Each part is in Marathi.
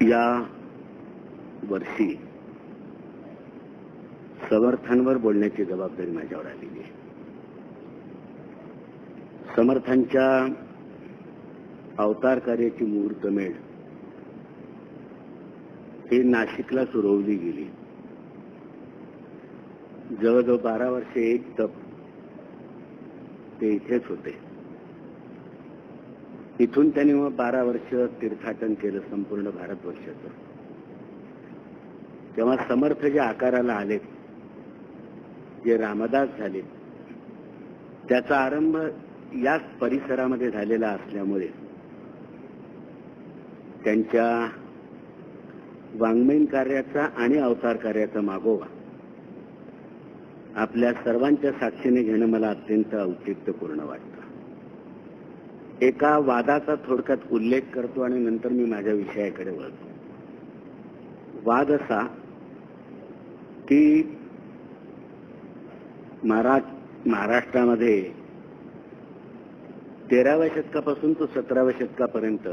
या वर्षी समर्थांवर बोलण्याची जबाबदारी माझ्यावर आलेली आहे. समर्थांच्या अवतार कार्याची मुहूर्तमेढ ही नाशिकला सुरवली गेली. जवळजवळ 12 वर्षे एक तप ते इथेच होते. इथून त्यांनी मग 12 वर्ष तीर्थाटन केलं संपूर्ण भारतवर्षाचं. तेव्हा समर्थ जे आकाराला आले, जे रामदास झाले, त्याचा आरंभ याच परिसरामध्ये झालेला असल्यामुळे त्यांच्या वाङ्मयीन कार्याचा आणि अवतार कार्याचा मागोवा आपल्या सर्वांच्या साक्षीने घेणं मला अत्यंत औचित्यपूर्ण वाटतं. एका वादाचा थोडक्यात उल्लेख करतो आणि नंतर मी माझ्या विषयाकडे वळतो. वाद असा की महाराष्ट्रामध्ये 13व्या शतकापासून तो 17व्या शतकापर्यंत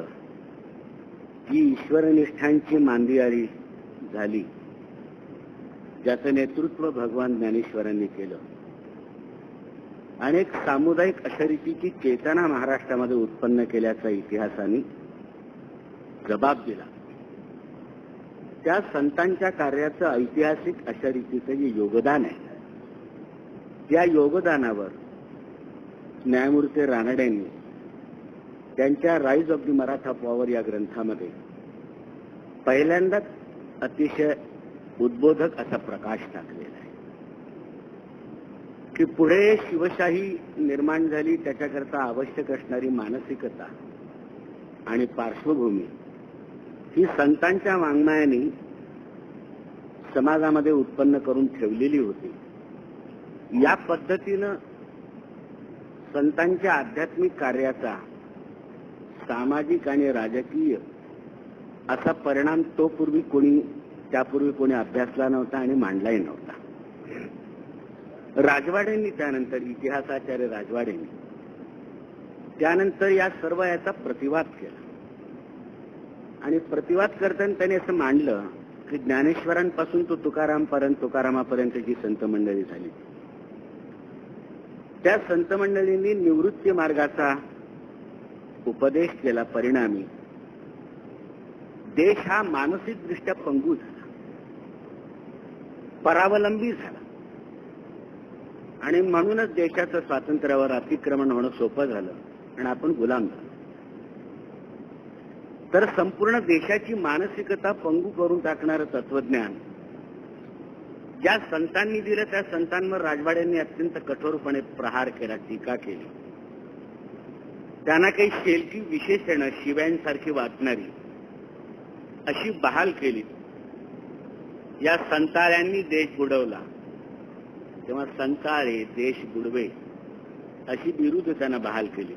जी ईश्वरनिष्ठांची मांदियाळी झाली, ज्याचं नेतृत्व भगवान ज्ञानेश्वरांनी केलं. अनेक सामुदायिक अशरीतीची चेतना महाराष्ट्रामध्ये उत्पन्न केल्याचा इतिहासाने जबाब दिला. त्या संतांच्या कार्याचं ऐतिहासिक अशरीतीचं जे योगदान आहे, त्या योगदानावर न्यायमूर्ती रानडेंनी त्यांच्या rise of the Maratha power या ग्रंथामध्ये पहिल्यांदाच अतिशय उद्बोधक असा प्रकाश टाकलेला आहे की पुढे शिवशाही निर्माण झाली, त्याच्याकरता आवश्यक असणारी मानसिकता आणि पार्श्वभूमी ही संतांच्या वाङ्मयाने समाजामध्ये उत्पन्न करून ठेवलेली होती. या पद्धतीनं संतांच्या आध्यात्मिक कार्याचा सामाजिक आणि राजकीय असा परिणाम त्यापूर्वी कोणी अभ्यासला नव्हता आणि मांडलाही नव्हता. राजवाडेंनी त्यानंतर, इतिहासाचार्य राजवाडेंनी त्यानंतर या सर्व याचा प्रतिवाद केला. आणि प्रतिवाद करताना त्यांनी असं मांडलं की ज्ञानेश्वरांपासून तो तुकारामापर्यंत जी संत मंडळी झाली, त्या संत मंडळींनी निवृत्ती मार्गाचा उपदेश केला. परिणामी देश हा मानसिकदृष्ट्या पंगू झाला, परावलंबी झाला आणि म्हणूनच देशाचं स्वातंत्र्यावर अतिक्रमण होणं सोपं झालं आणि आपण गुलाम झालो. तर संपूर्ण देशाची मानसिकता पंगू करून टाकणारं तत्वज्ञान ज्या संतांनी दिलं, त्या संतांवर राजवाड्यांनी अत्यंत कठोरपणे प्रहार केला, टीका केली. त्यांना काही शेलकी विशेषणं शिव्यांसारखी वाटणारी अशी बहाल केली. या संताळ्यांनी देश बुडवला, तेव्हा संताळे देश बुडवे अशी बिरुद त्यांना बहाल केली.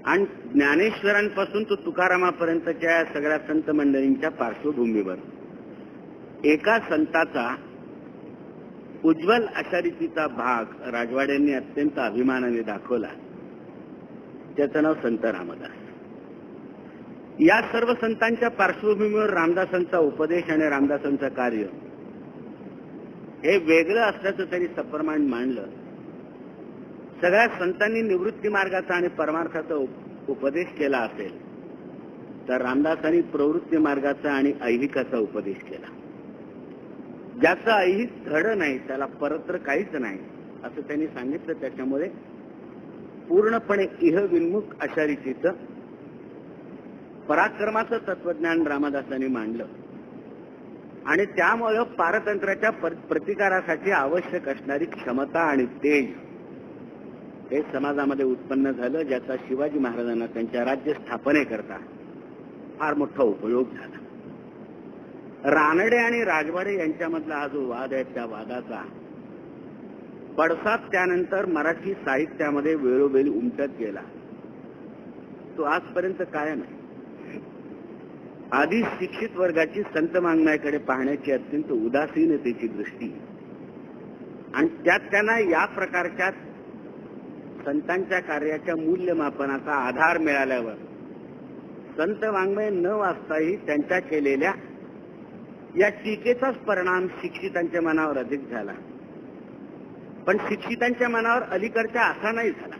आणि ज्ञानेश्वरांपासून तो तुकारामापर्यंतच्या सगळ्या संत मंडळींच्या पार्श्वभूमीवर एका संताचा उज्ज्वल अशा रीतीचा भाग राजवाड्यांनी अत्यंत अभिमानाने दाखवला. त्याचं नाव संत रामदास. या सर्व संतांच्या पार्श्वभूमीवर रामदासांचा उपदेश आणि रामदासांचं कार्य हे वेगळं असल्याचं त्यांनी सप्रमाण मांडलं. सगळ्या संतांनी निवृत्ती मार्गाचा आणि परमार्थाचा उपदेश केला असेल, तर रामदासांनी प्रवृत्ती मार्गाचा आणि ऐहिकाचा उपदेश केला. ज्याचं ऐहिक धड नाही त्याला परत्र काहीच नाही असं त्यांनी सांगितलं. त्याच्यामुळे पूर्णपणे इहविन्मुख अशा रीतीचं पराक्रमाचं तत्वज्ञान रामदासांनी मांडलं. आणि त्यामुळे पारतंत्र्याच्या प्रतिकारासाठी आवश्यक असणारी क्षमता आणि तेज हे समाजामध्ये उत्पन्न झालं, ज्याचा शिवाजी महाराजांना त्यांच्या राज्य स्थापनेकरता फार मोठा उपयोग झाला. रानडे आणि राजवाडे यांच्यामधला हा जो वाद आहे, त्या वादाचा पडसाद त्यानंतर मराठी साहित्यामध्ये वेळोवेळी उमटत गेला. तो आजपर्यंत कायम आहे. आधी शिक्षित वर्गाची संत वाङ्मयाकडे पाहण्याची अत्यंत उदासीनतेची दृष्टी आणि त्यात त्यांना या प्रकारच्या संतांच्या कार्याच्या मूल्यमापनाचा आधार मिळाल्यावर संत वाङ्मय न वाचताही त्यांच्या केलेल्या या टीकेचाच परिणाम शिक्षितांच्या मनावर अधिक झाला. पण शिक्षितांच्या मनावर अलीकडच्या असा नाही झाला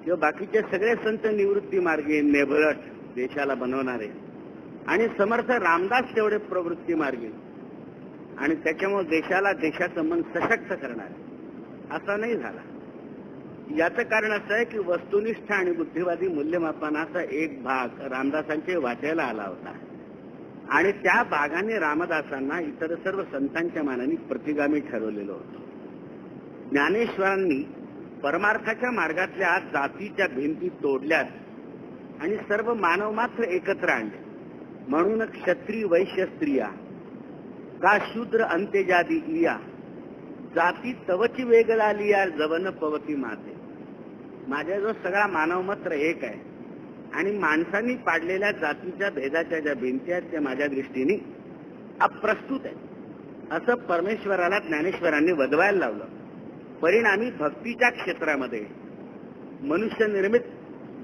किंवा बाकीचे सगळे संत निवृत्ती मार्गी, नेभरट, देशाला बनवणारे, आणि समर्थ रामदास तेवढे प्रवृत्ती मार्गी आणि त्याच्यामुळे देशाला, देशाचं मन सशक्त करणारे, असा नाही झाला. याचं कारण असं आहे की वस्तुनिष्ठ आणि बुद्धिवादी मूल्यमापनाचा एक भाग रामदासांचे वाचायला आला होता आणि त्या भागाने रामदासांना इतर सर्व संतांच्या मानाने प्रतिगामी ठरवलेलं होतं. ज्ञानेश्वरांनी परमार्थाच्या मार्गातल्या जातीच्या भिंती तोडल्यात आणि सर्व मानव मात्र एकत्र आणले. म्हणून क्षत्रिय वैश्य स्त्रिया का शूद्र अंत्यजादी इया जाती तवची वेगळा लिया जवन पवती माते. माझ्याजवळ सगळा मानव मात्र एक आहे आणि माणसांनी पाडलेल्या जातीच्या भेदाच्या ज्या भिंती आहेत त्या माझ्या दृष्टीने अप्रस्तुत आहेत, असं परमेश्वराला ज्ञानेश्वरांनी वदवायला लावलं. परिणामी भक्तीच्या क्षेत्रामध्ये मनुष्य निर्मित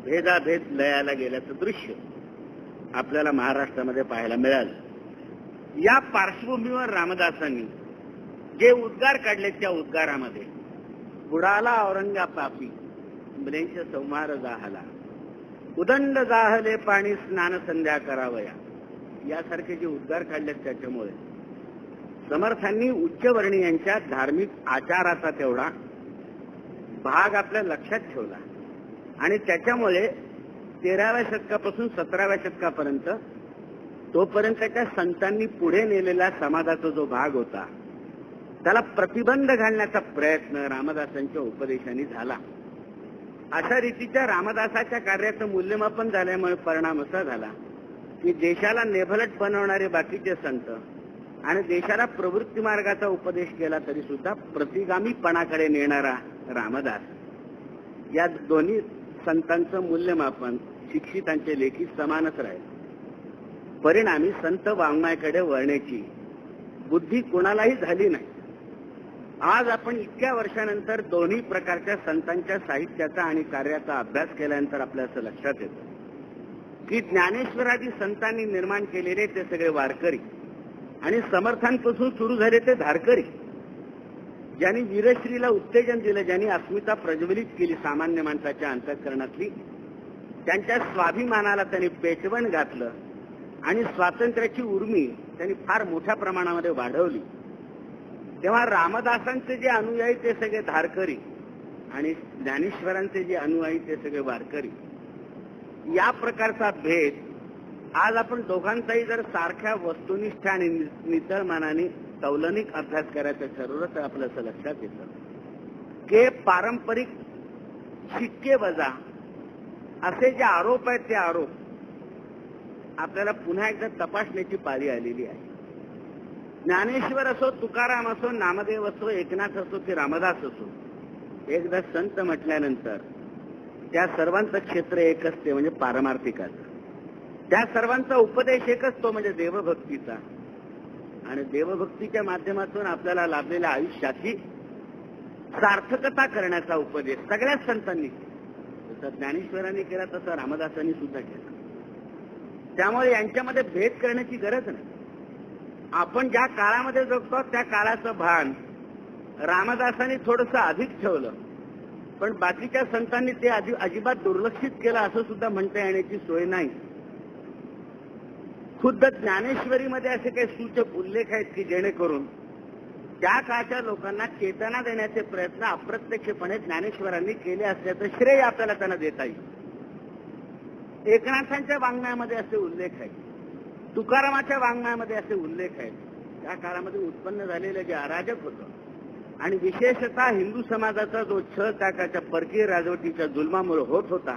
भेदाभेद लयाला गेल्याचं दृश्य आपल्याला महाराष्ट्रामध्ये पाहायला मिळालं. या पार्श्वभूमीवर रामदासांनी जे उद्गार काढले त्या उद्गारामध्ये बुडाला औरंगा पापी ब्लेंच संहार जाहला, उदंड जाहले पाणी स्नान संध्या करावया, यासारखे जे उद्गार काढलेत त्याच्यामुळे समर्थांनी उच्चवर्णीयांच्या धार्मिक आचाराचा तेवढा भाग आपल्या लक्षात ठेवला आणि त्याच्यामुळे 13व्या शतकापासून 17व्या शतकापर्यंत तोपर्यंतच्या संतांनी पुढे नेलेला समाजाचा जो भाग होता त्याला प्रतिबंध घालण्याचा प्रयत्न रामदासांच्या उपदेशाने झाला. अशा रीतीच्या रामदासाच्या कार्याचं मूल्यमापन झाल्यामुळे परिणाम असा झाला की देशाला नेभलट बनवणारे बाकीचे संत आणि देशाला प्रवृत्ती मार्गाचा उपदेश केला तरी सुद्धा प्रतिगामीपणाकडे नेणारा रामदास, या दोन्ही संतांचं मूल्यमापन शिक्षितांचे लेखी समानच राहील. परिणामी संत वाङ्मयाकडे वळण्याची बुद्धी कोणालाही झाली नाही. आज आपण इतक्या वर्षानंतर दोन्ही प्रकारच्या संतांच्या साहित्याचा आणि कार्याचा अभ्यास केल्यानंतर आपल्या असं लक्षात येतं की ज्ञानेश्वरादी संतांनी निर्माण केलेले ते सगळे वारकरी आणि समर्थांपासून सुरू झाले ते धारकरी, ज्यांनी वीरश्रीला उत्तेजन दिलं, ज्यांनी अस्मिता प्रज्वलित केली सामान्य माणसाच्या अंतःकरणातली, त्यांच्या स्वाभिमानाला त्यांनी पेटवण घातलं आणि स्वातंत्र्याची उर्मी त्यांनी फार मोठ्या प्रमाणामध्ये वाढवली. तेव्हा रामदासांचे जे अनुयायी ते सगळे धारकरी आणि ज्ञानेश्वरांचे जे अनुयायी ते सगळे वारकरी, या प्रकारचा भेद आज आपण दोघांचाही जर सारख्या वस्तुनिष्ठ आणि नितळ मानाने तौलनिक अभ्यास करायचं ठरवलं तर आपलं असं लक्षात येतं की पारंपरिक शिक्के वजा असे जे आरोप आहेत ते आरोप आपल्याला पुन्हा एकदा तपासण्याची पाळी आलेली आहे. ज्ञानेश्वर असो, तुकाराम असो, नामदेव असो, एकनाथ असो की रामदास असो, एकदा संत म्हटल्यानंतर त्या सर्वांचं क्षेत्र एकच, ते म्हणजे पारमार्थिकाचं. त्या सर्वांचा उपदेश एकच, तो म्हणजे देवभक्तीचा. आणि देवभक्तीच्या माध्यमातून आपल्याला लाभलेल्या आयुष्याची सार्थकता करण्याचा उपदेश सगळ्याच संतांनी केला. जसं ज्ञानेश्वरांनी केला तसं रामदासांनी सुद्धा केला. त्यामुळे यांच्यामध्ये भेद करण्याची गरज नाही. आपण ज्या काळामध्ये जगतो त्या काळाचं भान रामदासांनी थोडंसं अधिक ठेवलं, पण बाकीच्या संतांनी ते अजिबात दुर्लक्षित केलं असं सुद्धा म्हणता येण्याची सोय नाही. खुद्द ज्ञानेश्वरीमध्ये असे काही सूचक उल्लेख आहेत की जेणेकरून त्या काळच्या लोकांना चेतना देण्याचे प्रयत्न अप्रत्यक्षपणे ज्ञानेश्वरांनी केले असल्याचं श्रेय आपल्याला त्यांना देता येईल. एकनाथांच्या वाङ्मयामध्ये असे उल्लेख आहेत, तुकारामाच्या वाङ्मयामध्ये असे उल्लेख आहेत. त्या काळामध्ये उत्पन्न झालेलं जे अराजक होतं आणि विशेषतः हिंदू समाजाचा जो छळ त्या काळच्या परकीय राजवटीच्या जुलमामुळे होत होता,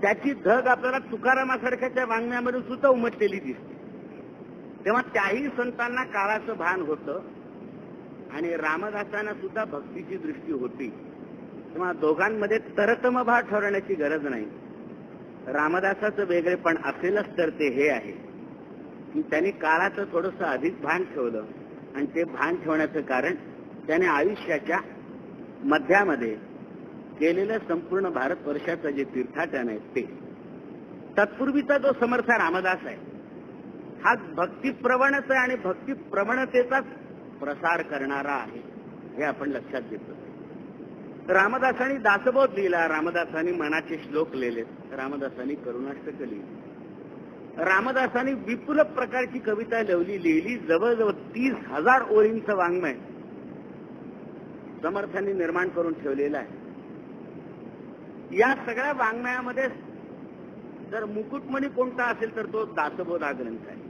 त्याची धग आपल्याला तुकारामासारख्याच्या वाङ्मयामध्ये सुद्धा उमटलेली दिसते. तेव्हा त्याही संतांना काळाचं भान होतं आणि रामदासांना सुद्धा भक्तीची दृष्टी होती. तेव्हा दोघांमध्ये तरतम भाव ठरवण्याची गरज नाही. रामदासाचं वेगळेपण असेलच तर ते हे आहे की त्यांनी काळाचं थोडंसं अधिक भान ठेवलं आणि ते भान ठेवण्याचं कारण त्याने आयुष्याच्या मध्यामध्ये केलेलं संपूर्ण भारतवर्षाचं जे तीर्थाटन आहे ते तत्पूर्वीचा जो समर्थ रामदास आहे हा भक्तिप्रवणच आहे आणि भक्तिप्रवणतेचाच प्रसार करणारा आहे, हे आपण लक्षात घेतो. रामदासांनी दासबोध लिहिला, रामदासांनी मनाचे श्लोक लिहिले, रामदासांनी करुणाष्टक लिहिली, रामदासांनी विपुल प्रकारची कविता लिहिली. जवळजवळ 30,000 ओळींचं वाङ्मय समर्थांनी निर्माण करून ठेवलेलं आहे. या सगळ्या वाङ्मयामध्ये जर मुकुटमणी कोणता असेल तर तो दासबोध हा ग्रंथ आहे.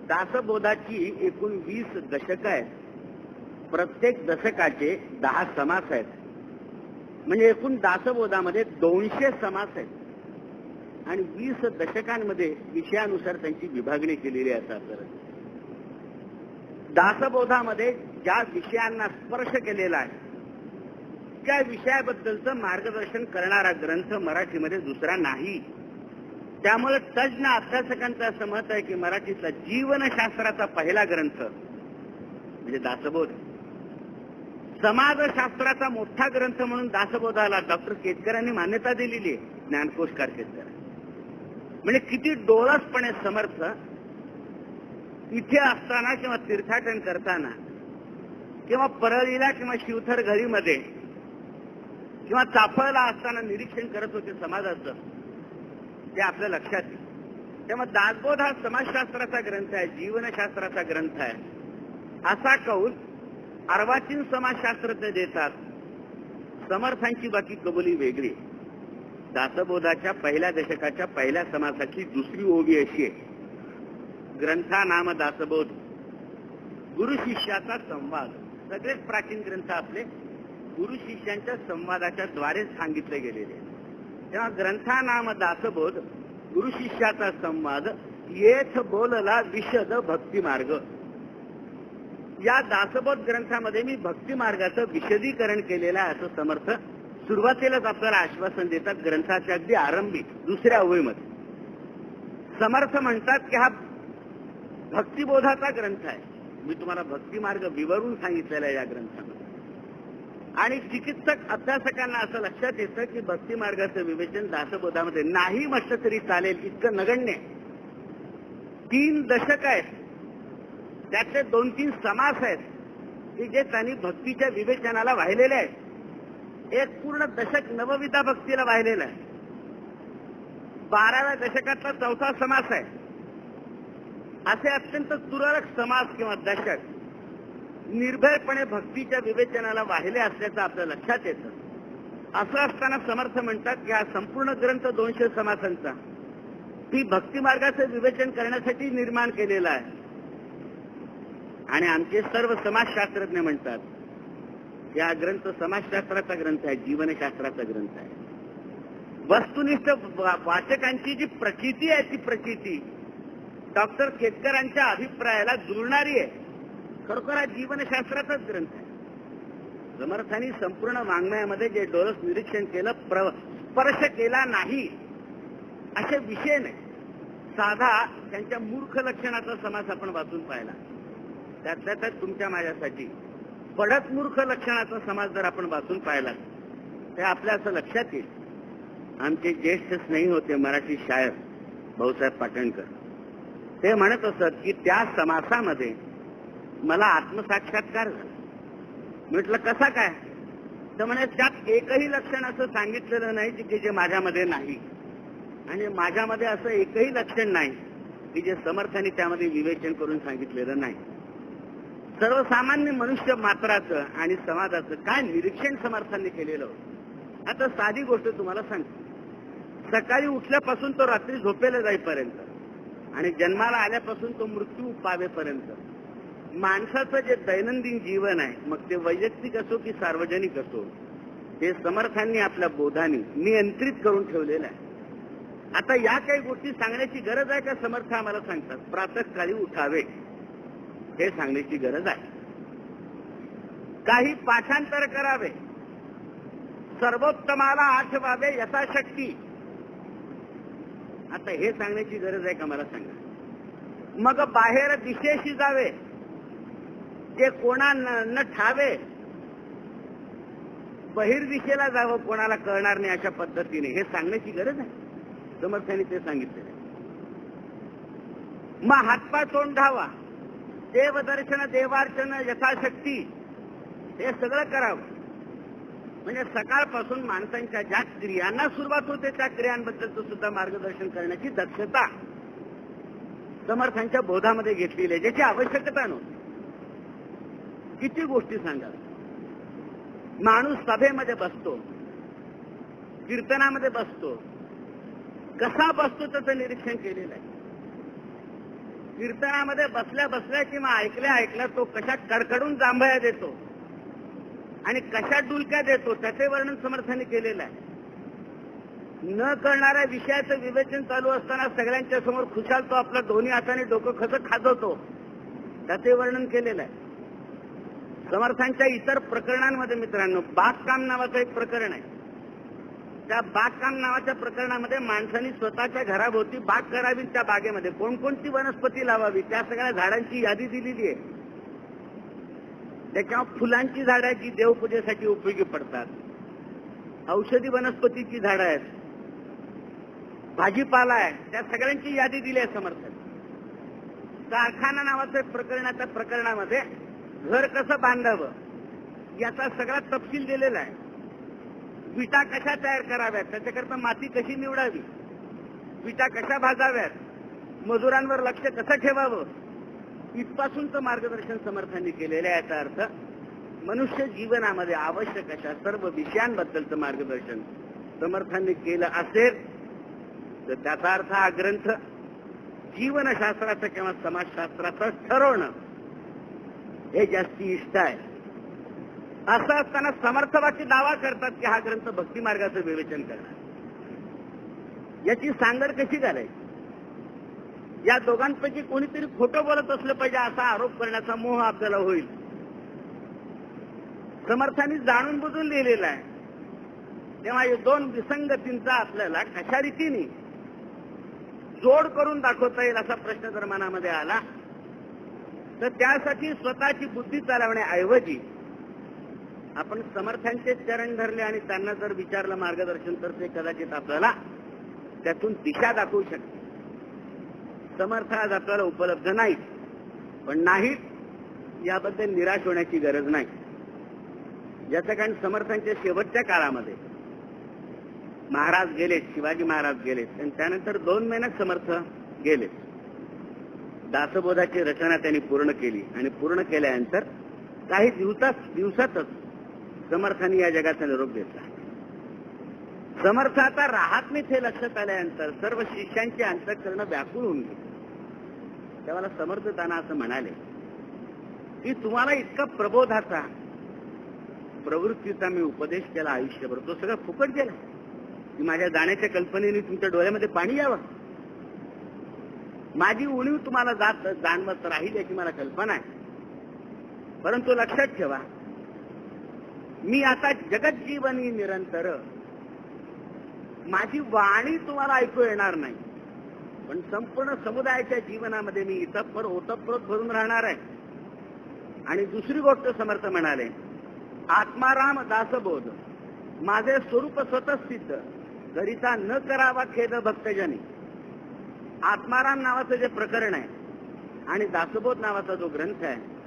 दासबोधाची एकूण 20 दशक आहेत. प्रत्येक दशकाचे 10 समास आहेत. म्हणजे एकूण दासबोधामध्ये 200 समास आहेत आणि 20 दशकांमध्ये विषयानुसार त्यांची विभागणी केलेली आहे. तर दासबोधामध्ये ज्या विषयांना स्पर्श केलेला आहे त्या विषयाबद्दलचं मार्गदर्शन करणारा ग्रंथ मराठीमध्ये दुसरा नाही. त्यामुळे तज्ञ अभ्यासकांचं असं मत आहे की मराठीतला जीवनशास्त्राचा पहिला ग्रंथ म्हणजे दासबोध. समाजशास्त्राचा मोठा ग्रंथ म्हणून दासबोधाला डॉक्टर केतकरांनी मान्यता दिलेली आहे, ज्ञानकोशकार केतकर. म्हणजे किती डोळसपणे समर्थ इथे असताना किंवा तीर्थाटन करताना किंवा परळीला किंवा शिवथर घरीमध्ये किंवा चाफळला असताना निरीक्षण करत होते समाजाचं, ते आपल्या लक्षात येईल. तेव्हा दासबोध हा समाजशास्त्राचा ग्रंथ आहे, जीवनशास्त्राचा ग्रंथ आहे असा कौल अर्वाचीन समाजशास्त्रज्ञ देतात. समर्थांची बाकी कबुली वेगळी. दासबोधाच्या पहिल्या दशकाच्या पहिल्या समासाची दुसरी ओवी अशी आहे, ग्रंथा नाम दासबोध गुरु शिष्याचा संवाद. सगळेच प्राचीन ग्रंथ आपले गुरु शिष्यांच्या संवादाच्या द्वारे सांगितले गेलेले. तेव्हा ग्रंथा नाम दासबोध गुरु शिष्याचा संवाद येथ बोलला विशद भक्ती मार्ग. या दासबोध ग्रंथामध्ये मी भक्ती मार्गाचं विशदीकरण केलेलं आहे असं समर्थ सुरुवातीलाच आपल्याला आश्वासन देतात. ग्रंथाच्या अगदी आरंभी दुसऱ्या ओळीमध्ये समर्थ म्हणतात की हा भक्तिबोधाचा ग्रंथ आहे. मी तुम्हाला भक्ती मार्ग विवरून सांगितलेला आहे या ग्रंथामध्ये. आणि चिकित्सक अभ्यासकांना असं लक्षात येतं की भक्ती मार्गाचं विवेचन दासबोधामध्ये नाही म्हटलं तरी चालेल इतकं नगण्य. 3 दशक आहेत, त्यातले 2-3 समास आहेत की जे त्यांनी भक्तीच्या विवेचनाला वाहिलेले आहेत. एक पूर्ण दशक नवविधा भक्तीला वाहिलेलं आहे. 12व्या दशकातला 4था समास आहे. असे अत्यंत तुरळक समास किंवा दशक निर्भयपणे भक्तीच्या विवेचनाला वाहिले असल्याचं आपल्या लक्षात येतं. असं असताना समर्थ म्हणतात की हा संपूर्ण ग्रंथ 200 समासांचा ती भक्ती मार्गाचं विवेचन करण्यासाठी निर्माण केलेला आहे. आणि आमचे सर्व समाजशास्त्रज्ञ म्हणतात की हा ग्रंथ समाजशास्त्राचा ग्रंथ आहे, जीवनशास्त्राचा ग्रंथ आहे. वस्तुनिष्ठ वाचकांची जी प्रचिती आहे ती प्रचिती डॉक्टर केतकरांच्या अभिप्रायाला जुळणारी आहे. खरोखर हा जीवनशास्त्राचाच ग्रंथ आहे. समर्थांनी संपूर्ण वाङ्मयामध्ये जे डोळस निरीक्षण केलं, स्पर्श केला नाही असे विषय नाही. साधा त्यांच्या मूर्ख लक्षणाचा समास आपण वाचून पाहिला, त्यातल्या त्यात तुमच्या माझ्यासाठी पडत मूर्ख लक्षणाचा समास जर आपण वाचून पाहिला तर आपल्या असं लक्षात येईल. आमचे ज्येष्ठ स्नेही होते मराठी शायर भाऊसाहेब पाटणकर, ते म्हणत असत की त्या समासामध्ये मला आत्मसाक्षात्कार झाला. म्हटलं कसा काय? तर म्हणे त्यात एकही लक्षण असं सांगितलेलं नाही की जे माझ्यामध्ये नाही, आणि माझ्यामध्ये असं एकही लक्षण नाही की जे समर्थांनी त्यामध्ये विवेचन करून सांगितलेलं नाही. सर्वसामान्य मनुष्य मात्राचं आणि समाजाचं काय निरीक्षण समर्थांनी केलेलं होतं. आता साधी गोष्ट तुम्हाला सांगतो. सकाळी उठल्यापासून तो रात्री झोपेला जाईपर्यंत आणि जन्माला आल्यापासून तो मृत्यू पावेपर्यंत माणसाचं जे दैनंदिन जीवन आहे, मग ते वैयक्तिक असो की सार्वजनिक असो, हे समर्थांनी आपल्या बोधांनी नियंत्रित करून ठेवलेलं आहे. आता या काही गोष्टी सांगण्याची गरज आहे का? समर्थ आम्हाला सांगतात प्रातःकाळी उठावे, हे सांगण्याची गरज आहे. काही पाठांतर करावे, सर्वोत्तमाला आठवावे यथाशक्ती, आता हे सांगण्याची गरज आहे का मला सांगा. मग बाहेर दिशेशी जावे, ते कोणा न ठावे, बहिर्दिशेला जावं कोणाला कळणार नाही अशा पद्धतीने, हे सांगण्याची गरज आहे. समर्थांनी ते सांगितलेलं. मग हातपाय तोंडावा, देवदर्शन देवार्चन यथाशक्ती हे सगळं करावं. म्हणजे सकाळपासून माणसांच्या ज्या क्रियांना सुरुवात होते त्या क्रियांबद्दलचं सुद्धा मार्गदर्शन करण्याची दक्षता समर्थांच्या बोधामध्ये घेतलेली आहे, ज्याची आवश्यकता नव्हती. किती गोष्टी सांगाल. माणूस सभेमध्ये बसतो, कीर्तनामध्ये बसतो, कसा बसतो त्याचं निरीक्षण केलेलं आहे. कीर्तनामध्ये बसल्या बसल्या किंवा ऐकल्या ऐकल्या तो कशा कडकडून जांभया देतो आणि कशा डुलक्या देतो त्याचे वर्णन समर्थांनी केलेलं आहे. न कळणाऱ्या विषयाचं विवेचन चालू असताना सगळ्यांच्या समोर खुशाल तो आपल्या दोन्ही हाताने डोकं कसं खाजवतो त्याचे वर्णन केलेलं आहे. समर्थांच्या इतर प्रकरणांमध्ये मित्रांनो, बागकाम नावाचं एक प्रकरण आहे. त्या बागकाम नावाच्या प्रकरणामध्ये माणसांनी स्वतःच्या घराभोवती बाग करावी. त्या बागेमध्ये कोणकोणती वनस्पती लावावी त्या सगळ्या झाडांची यादी दिलेली आहे. त्याच्यावर फुलांची झाडं आहेत जी देवपूजेसाठी उपयोगी पडतात, औषधी वनस्पतीची झाडं आहेत, भाजीपाला आहे, त्या सगळ्यांची यादी दिली आहे समर्थांनी. कारखाना नावाचं प्रकरण आहे. त्या प्रकरणामध्ये घर कसं बांधावं याचा सगळा तपशील दिलेला आहे. विटा कशा तयार कराव्यात, त्याच्याकरता माती कशी निवडावी, विटा कशा भाजाव्यात, मजुरांवर लक्ष कसं ठेवावं, इथपासूनचं मार्गदर्शन समर्थांनी केलेलं आहे. याचा अर्थ मनुष्य जीवनामध्ये आवश्यक अशा सर्व विषयांबद्दलचं मार्गदर्शन समर्थांनी केलं असेल तर त्याचा अर्थ हा ग्रंथ जीवनशास्त्राचं किंवा समाजशास्त्राचं ठरवणं हे जास्ती इष्ट आहे. असं असताना समर्थवाची दावा करतात की हा ग्रंथ भक्ती मार्गाचं विवेचन करणार. याची सांगड कशी घालायची? या दोघांपैकी कोणीतरी खोटं बोलत असलं पाहिजे असा आरोप करण्याचा मोह आपल्याला होईल. समर्थांनी जाणून बुजून लिहिलेला आहे. तेव्हा या दोन विसंगतींचा आपल्याला कशा रीतीने जोड करून दाखवता येईल असा प्रश्न जर मनामध्ये आला तर त्यासाठी स्वतःची बुद्धी चालवण्याऐवजी आपण समर्थांचे चरण धरले आणि त्यांना जर विचारलं मार्गदर्शन तर ते कदाचित आपल्याला त्यातून दिशा दाखवू शकते. समर्थ आज आपल्याला उपलब्ध नाहीत, पण नाही याबद्दल निराश होण्याची गरज नाही. याचं कारण समर्थांच्या शेवटच्या काळामध्ये महाराज गेलेत, शिवाजी महाराज गेलेत आणि त्यानंतर 2 महिन्यात समर्थ गेलेत. दासबोधाची रचना त्यांनी पूर्ण केली आणि पूर्ण केल्यानंतर काही दिवसातच समर्थांनी या जगाचा निरोप घेतला. समर्थ आता राहत नाहीत हे लक्षात आल्यानंतर सर्व शिष्यांची अंतःकरण व्याकुळ होऊन गेली. तेव्हा समर्थ त्यांना असं म्हणाले की तुम्हाला इतका प्रबोधाचा प्रवृत्तीचा मी उपदेश केला आयुष्यभर, तो सगळं फुकट गेला की माझ्या जाण्याच्या कल्पनेने तुमच्या डोळ्यामध्ये पाणी यावं. माझी उणीव तुम्हाला जाणवत राहील याची मला कल्पना आहे. परंतु लक्षात ठेवा, मी आता जगत जीवनी निरंतर, माझी वाणी तुम्हाला ऐकू येणार नाही, पण संपूर्ण समुदायाच्या जीवनामध्ये मी इतपर ओतप्रोत भरून राहणार आहे. आणि दुसरी गोष्ट समर्थ म्हणाले, आत्माराम दासबोध माझे स्वरूप स्वतः सिद्ध, घरीचा न करावा खेद भक्तजनी. आत्माराम नावाचं जे प्रकरण आहे आणि दासबोध नावाचा जो ग्रंथ आहे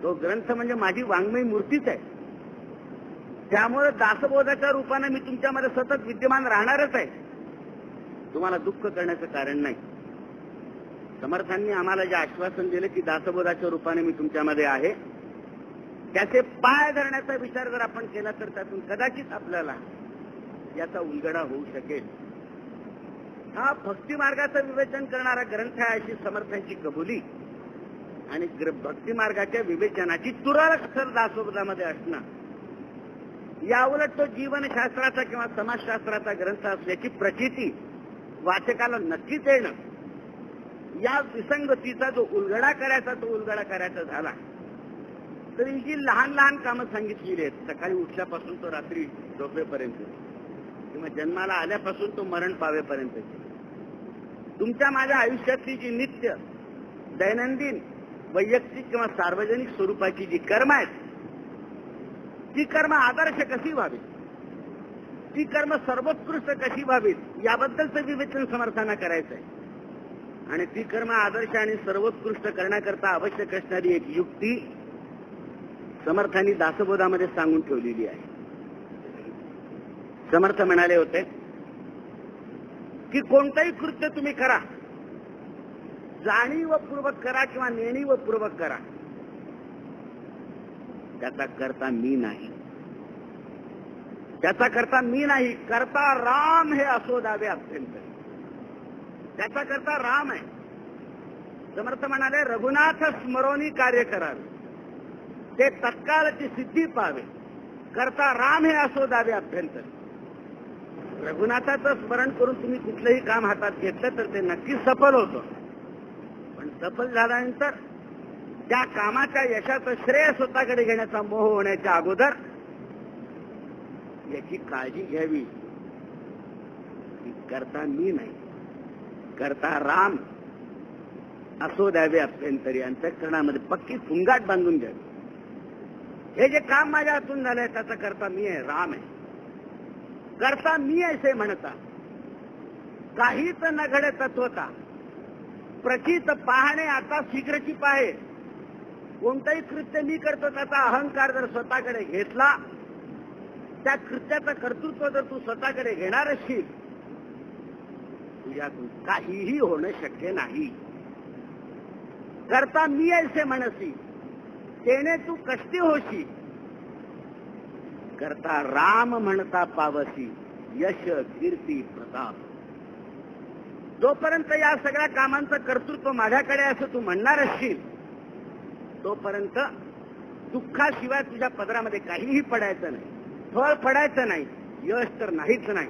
तो ग्रंथ म्हणजे माझी वाङ्मयी मूर्तीच आहे. त्यामुळे दासबोधाच्या रूपाने मी तुमच्यामध्ये सतत विद्यमान राहणारच आहे. तुम्हाला दुःख करण्याचं कारण नाही. समर्थांनी आम्हाला जे आश्वासन दिलं की दासबोधाच्या रूपाने मी तुमच्यामध्ये आहे, त्याचे पाय धरण्याचा विचार जर आपण केला तर त्यातून कदाचित आपल्याला याचा उलगडा होऊ शकेल. हा भक्ती मार्गाचं विवेचन करणारा ग्रंथ आहे अशी समर्थांची कबुली आणि भक्ती मार्गाच्या विवेचनाची तुरळक दासबोधामध्ये असणं, याउलट तो जीवनशास्त्राचा किंवा समाजशास्त्राचा ग्रंथ असल्याची प्रचिती वाचकाला नक्कीच येणं. या विसंगतीचा जो उलगडा करायचा झाला तर ही जी लहान लहान कामं सांगितलेली आहेत, सकाळी उठल्यापासून तो रात्री झोपेपर्यंत किंवा जन्माला आल्यापासून तो मरण पावेपर्यंत, तुमच्या माझ्या आयुष्यातली जी नित्य दैनंदिन वैयक्तिक किंवा सार्वजनिक स्वरूपाची जी कर्म आहेत ती कर्म आदर्श कशी व्हावी ती कर्म सर्वोत्कृष्ट कशी व्हावीत याबद्दलचं विवेचन समर्थांना करायचं आहे. आणि ती कर्म आदर्श आणि सर्वोत्कृष्ट करण्याकरता आवश्यक असणारी एक युक्ती समर्थांनी दासबोधामध्ये सांगून ठेवलेली आहे. समर्थ म्हणाले होते की कोणतंही कृत्य तुम्ही करा, जाणीवपूर्वक करा किंवा नेणीवपूर्वक करा, त्याचा करता मी नाही, त्याचा करता मी नाही, करता राम हे असोदावे अत्यंत, त्याचा करता राम आहे. समर्थ म्हणाले रघुनाथ स्मरोनी कार्य करावे, ते तत्काळची सिद्धी पावे, करता राम हे असोदावे अभ्यंतर. रघुनाथाचं स्मरण करून तुम्ही कुठलंही काम हातात घेतलं तर ते नक्कीच सफल होतं. पण सफल झाल्यानंतर त्या कामाच्या यशाचं श्रेय स्वतःकडे घेण्याचा मोह होण्याच्या अगोदर याची काळजी घ्यावी की करता मी नाही, करता राम असो द्यावे अभ्यंतरी. अंतःकरणामध्ये पक्की फुंगाट बांधून घ्यावी. हे जे काम माझ्या हातून झालंय त्याचा करता मी आहे, राम आहे. करता मी ऐसे म्हणता काहीच न घडे तत्वता, प्रचित पाहणे आता शीघ्रची पाहे. कोणतंही कृत्य मी करतो त्याचा अहंकार जर स्वतःकडे घेतला, त्या कृत्याचं कर्तृत्व जर तू स्वतःकडे घेणार असशील, तुझ्यातून काहीही होणं शक्य नाही. करता मी ऐसे म्हणसी तेने तू कष्टी होशी, करता राम म्हणता पावसी यश कीर्ती प्रताप. जोपर्यंत या सगळ्या कामांचं कर्तृत्व माझ्याकडे असं तू म्हणणार असशील, तोपर्यंत दुःखाशिवाय तुझ्या पदरामध्ये काहीही पडायचं नाही, फळ पडायचं नाही, यश तर नाहीच नाही.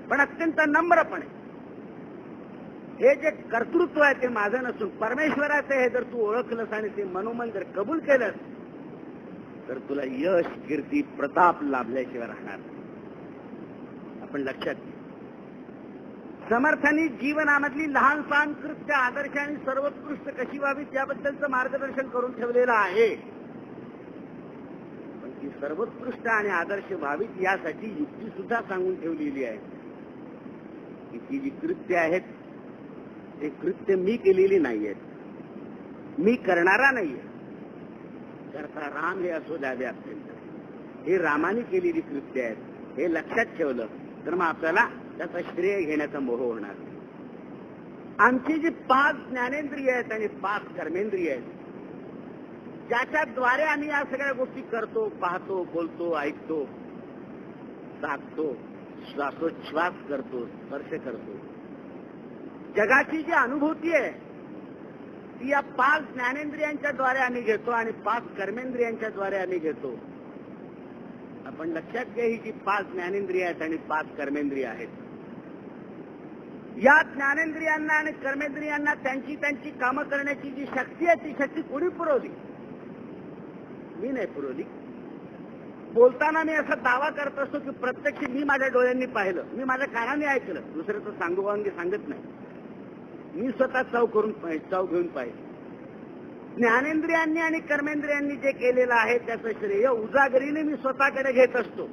पण अत्यंत नम्रपणे हे जे कर्तृत्व आहे ते माझं नसून परमेश्वराचं हे जर तू ओळखलंस आणि ते मनोमन जर कबूल केलंस तर तुला यश कीर्ती प्रताप लाभल्याशिवाय राहणार. आपण लक्षात घ्या, समर्थांनी जीवनामधली लहान सहान कृत्य आदर्श आणि सर्वोत्कृष्ट कशी व्हावीत याबद्दलचं मार्गदर्शन करून ठेवलेलं आहे. पण ती सर्वोत्कृष्ट आणि आदर्श व्हावीत यासाठी युक्ती सुद्धा सांगून ठेवलेली आहे की ती जी कृत्य आहेत ते कृत्य मी केलेली नाहीयेत, मी करणारा नाहीये, करता राम हे असो द्यावे अत्यंत. हे रामाने केलेली कृत्य आहेत. हे लक्षात ठेवलं तर मग आपल्याला त्याचा श्रेय घेण्याचा मोह होणार. आमची जी 5 ज्ञानेंद्रिय आहेत आणि 5 कर्मेंद्रिय आहेत, ज्याच्याद्वारे आम्ही या सगळ्या गोष्टी करतो, पाहतो, बोलतो, ऐकतो, साधतो, श्वासोच्छ्वास करतो, स्पर्श करतो, जगाची जी अनुभूती आहे ती या 5 ज्ञानेंद्रियांच्या द्वारे आम्ही घेतो आणि 5 कर्मेंद्रियांच्या द्वारे आम्ही घेतो. आपण लक्षात घ्या, ही जी 5 ज्ञानेंद्रिय आहेत आणि 5 कर्मेंद्रिय आहेत, या ज्ञानेंद्रियांना आणि कर्मेंद्रियांना त्यांची त्यांची कामं करण्याची जी शक्ती आहे ती शक्ती कोणी पुरवली? मी नाही पुरवली. बोलताना मी असा दावा करत असतो की प्रत्यक्ष मी माझ्या डोळ्यांनी पाहिलं, मी माझ्या कानाने ऐकलं, दुसऱ्याचं सांगोवांगी सांगत नाही. मी स्वतः चाव घेऊन पाहिजे. ज्ञानेंद्रियांनी आणि कर्मेंद्रियांनी जे केलेलं आहे त्याचं श्रेय उजागरीने मी स्वतःकडे घेत असतो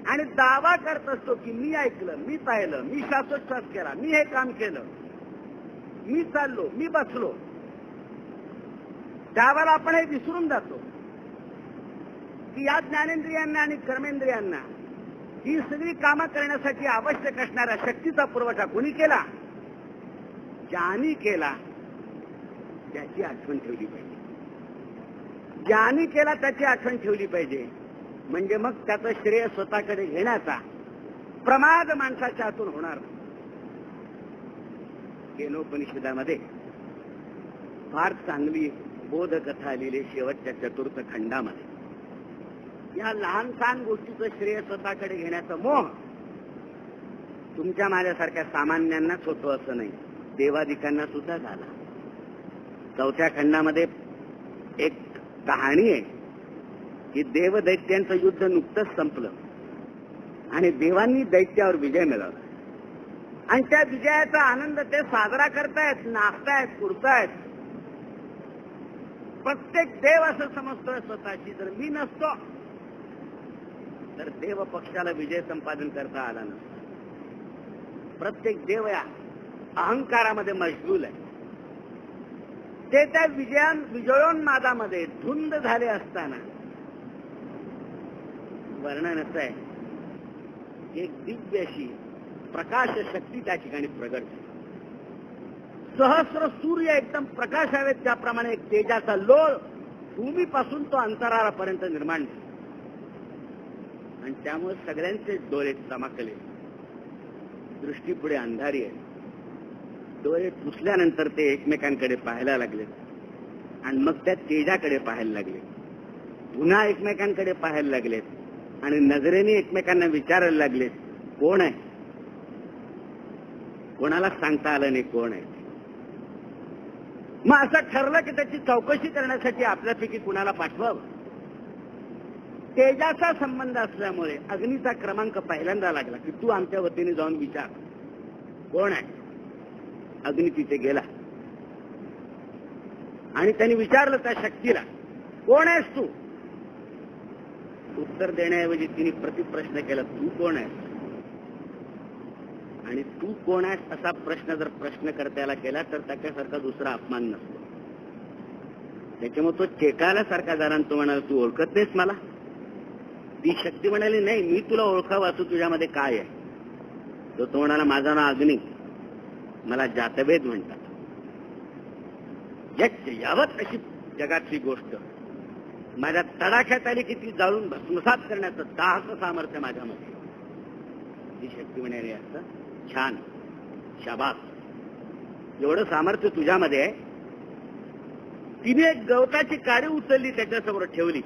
आणि दावा करत असतो की मी ऐकलं, मी पाहिलं, मी श्वासोच्छ्वास केला, मी हे काम केलं, मी चाललो, मी बसलो. त्यावेळेला आपण हे विसरून जातो की या ज्ञानेंद्रियांना आणि कर्मेंद्रियांना ही सगळी कामं करण्यासाठी आवश्यक असणाऱ्या शक्तीचा पुरवठा कोणी केला? ज्यानी केला त्याची आठवण ठेवली पाहिजे. ज्यानी केला त्याची आठवण ठेवली पाहिजे. म्हणजे मग त्याचं श्रेय स्वतःकडे घेण्याचा प्रमाद माणसाच्या हातून होणार. केनोपनिषदामध्ये फार चांगली बोधकथा लिहिली शेवटच्या 4th खंडामध्ये. या लहान सहान गोष्टीचं श्रेय स्वतःकडे घेण्याचा मोह तुमच्या माझ्यासारख्या सामान्यांनाच होतो असं नाही, देवादिकांना सुद्धा झाला. 4थ्या खंडामध्ये एक कहाणी आहे की देव दैत्यांचं युद्ध नुकतंच संपलं आणि देवांनी दैत्यावर विजय मिळवला आणि त्या विजयाचा आनंद ते साजरा करतायत, नाचतायत, कुडतायत. प्रत्येक देव असं समजतोय स्वतःची जर मी नसतो तर देव पक्षाला विजय संपादन करता आला नसता. प्रत्येक देव या अहंकारामध्ये मशगूल आहे. ते त्या विजयोन्मादामध्ये धुंद झाले असताना वर्णन असं आहे, एक दिव्य अशी प्रकाश शक्ती त्या ठिकाणी प्रगट झाली. सहस्र सूर्य एकदम प्रकाशावेत त्याप्रमाणे एक तेजाचा लोळ भूमीपासून तो अंतराळापर्यंत निर्माण झाला. आणि त्यामुळे सगळ्यांचे डोळे चमकले. दृष्टी पुढे अंधारी आहे. डोळे पुसल्यानंतर ते एकमेकांकडे पाहायला लागले आणि मग त्या तेजाकडे पाहायला लागले. पुन्हा एकमेकांकडे पाहायला लागलेत आणि नजरेने एकमेकांना विचारायला लागलेत, कोण आहे? कोणाला सांगता आलं नाही कोण आहे. मग असं ठरलं की त्याची चौकशी करण्यासाठी आपल्यापैकी कुणाला पाठवावं. तेजाचा संबंध असल्यामुळे अग्नीचा क्रमांक पहिल्यांदा लागला की तू आमच्या वतीने जाऊन विचार कोण आहे. अग्नी तिथे गेला आणि त्यांनी विचारलं त्या शक्तीला, कोण आहेस तू? उत्तर देण्याऐवजी तिने प्रतिप्रश्न केला, तू कोण आहेस? आणि तू कोण आहेस असा प्रश्न जर प्रश्नकर्त्याला केला तर त्याच्यासारखा दुसरा अपमान नसतो. त्याच्यामुळे तो चेकायलासारखा झाला आणि तो म्हणाला, तू ओळखत नाहीस मला? ती शक्ती म्हणाली, नाही, मी तुला ओळखावं असं तुझ्यामध्ये काय आहे? तो म्हणाला, माझं नाव अग्नी, मला जातवेद म्हणतात. यावत अशी जगातली गोष्ट माझ्या तडाख्यात आली की ती जाळून भस्मसात करण्याचं दाहक सामर्थ्य माझ्यामध्ये. ती शक्ती म्हणाली, असं छान, शाबास, एवढं सामर्थ्य तुझ्यामध्ये आहे. तिने एक गवताची काडी उचलली, त्याच्यासमोर ठेवली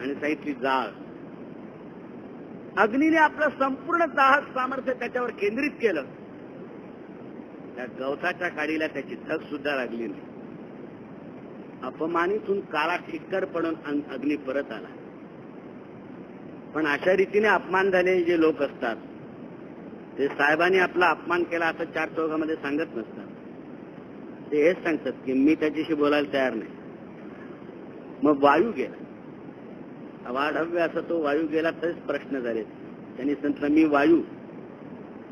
आणि सांगितली, जाळ. अग्नीने आपलं संपूर्ण दाहक सामर्थ्य त्याच्यावर केंद्रित केलं. त्या गवताच्या काडीला त्याची धग सुद्धा लागली नाही. अपमानितून काळा ठिक्कर पडून अग्नी परत आला. पण अशा रीतीने अपमान झालेले जे लोक असतात ते साहेबांनी आपला अपमान केला असं चार चौघामध्ये सांगत नसतात. ते हेच सांगतात की मी त्याच्याशी बोलायला तयार नाही. मग वायू गेला, अवाढव्य असं तो वायू गेला तरीच प्रश्न झाले. त्यांनी सांगितलं, मी वायू,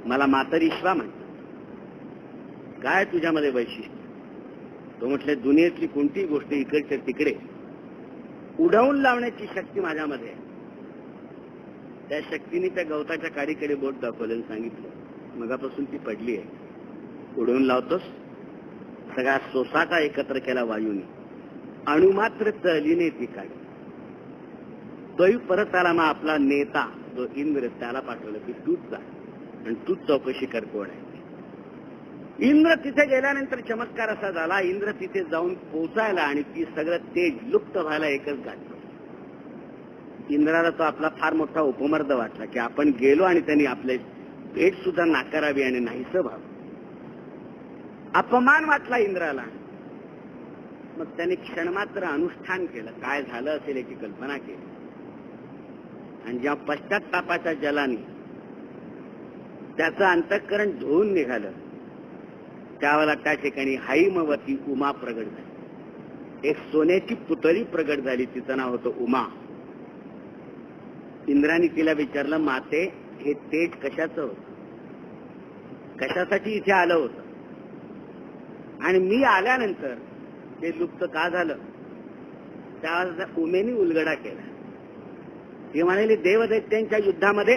मला मातरिश्वा म्हणतात. काय तुझ्यामध्ये वैशिष्ट्य? तो म्हटले, दुनियेतली कोणतीही गोष्ट इकडच्या तिकडे उडवून लावण्याची शक्ती माझ्यामध्ये आहे. त्या शक्तीने त्या गवताच्या काडीकडे बोट दाखवलं आणि सांगितलं, मगापासून ती पडली आहे, उडवून लावतोस? सगळा सोसाटा एकत्र केला वायूने, अणुमात्र चलीने ती काढली. तोही परत आला. मग आपला नेता जो इंद्र, त्याला पाठवलं की तूच जा आणि तूच चौकशी कर कोण आहे. इंद्र तिथे गेल्यानंतर चमत्कार असा झाला, इंद्र तिथे जाऊन पोचायला आणि ती सगळं तेज लुप्त व्हायला एकच गाठलं. इंद्राला तो आपला फार मोठा उपमर्द वाटला की आपण गेलो आणि त्यांनी आपले भेट सुद्धा नाकारावी आणि नाहीसं व्हावं. अपमान वाटला इंद्राला. मग त्याने क्षणमात्र अनुष्ठान केलं, काय झालं असेल याची कल्पना केली. आणि जेव्हा पश्चात्तापाच्या जलाने त्याचं अंतःकरण धुवून निघालं त्यावेळेला त्या ठिकाणी हैमवती उमा प्रगट झाली. एक सोन्याची पुतळी प्रगट झाली, तिचं नाव होतं उमा. इंद्राने तिला विचारलं, माते, हे तेज कशाचं होतं? कशासाठी इथे आलं होतं? आणि मी आल्यानंतर ते लुप्त का झालं? त्यावेळेला उमेनी उलगडा केला. ती म्हणाली, देवदैत्यांच्या युद्धामध्ये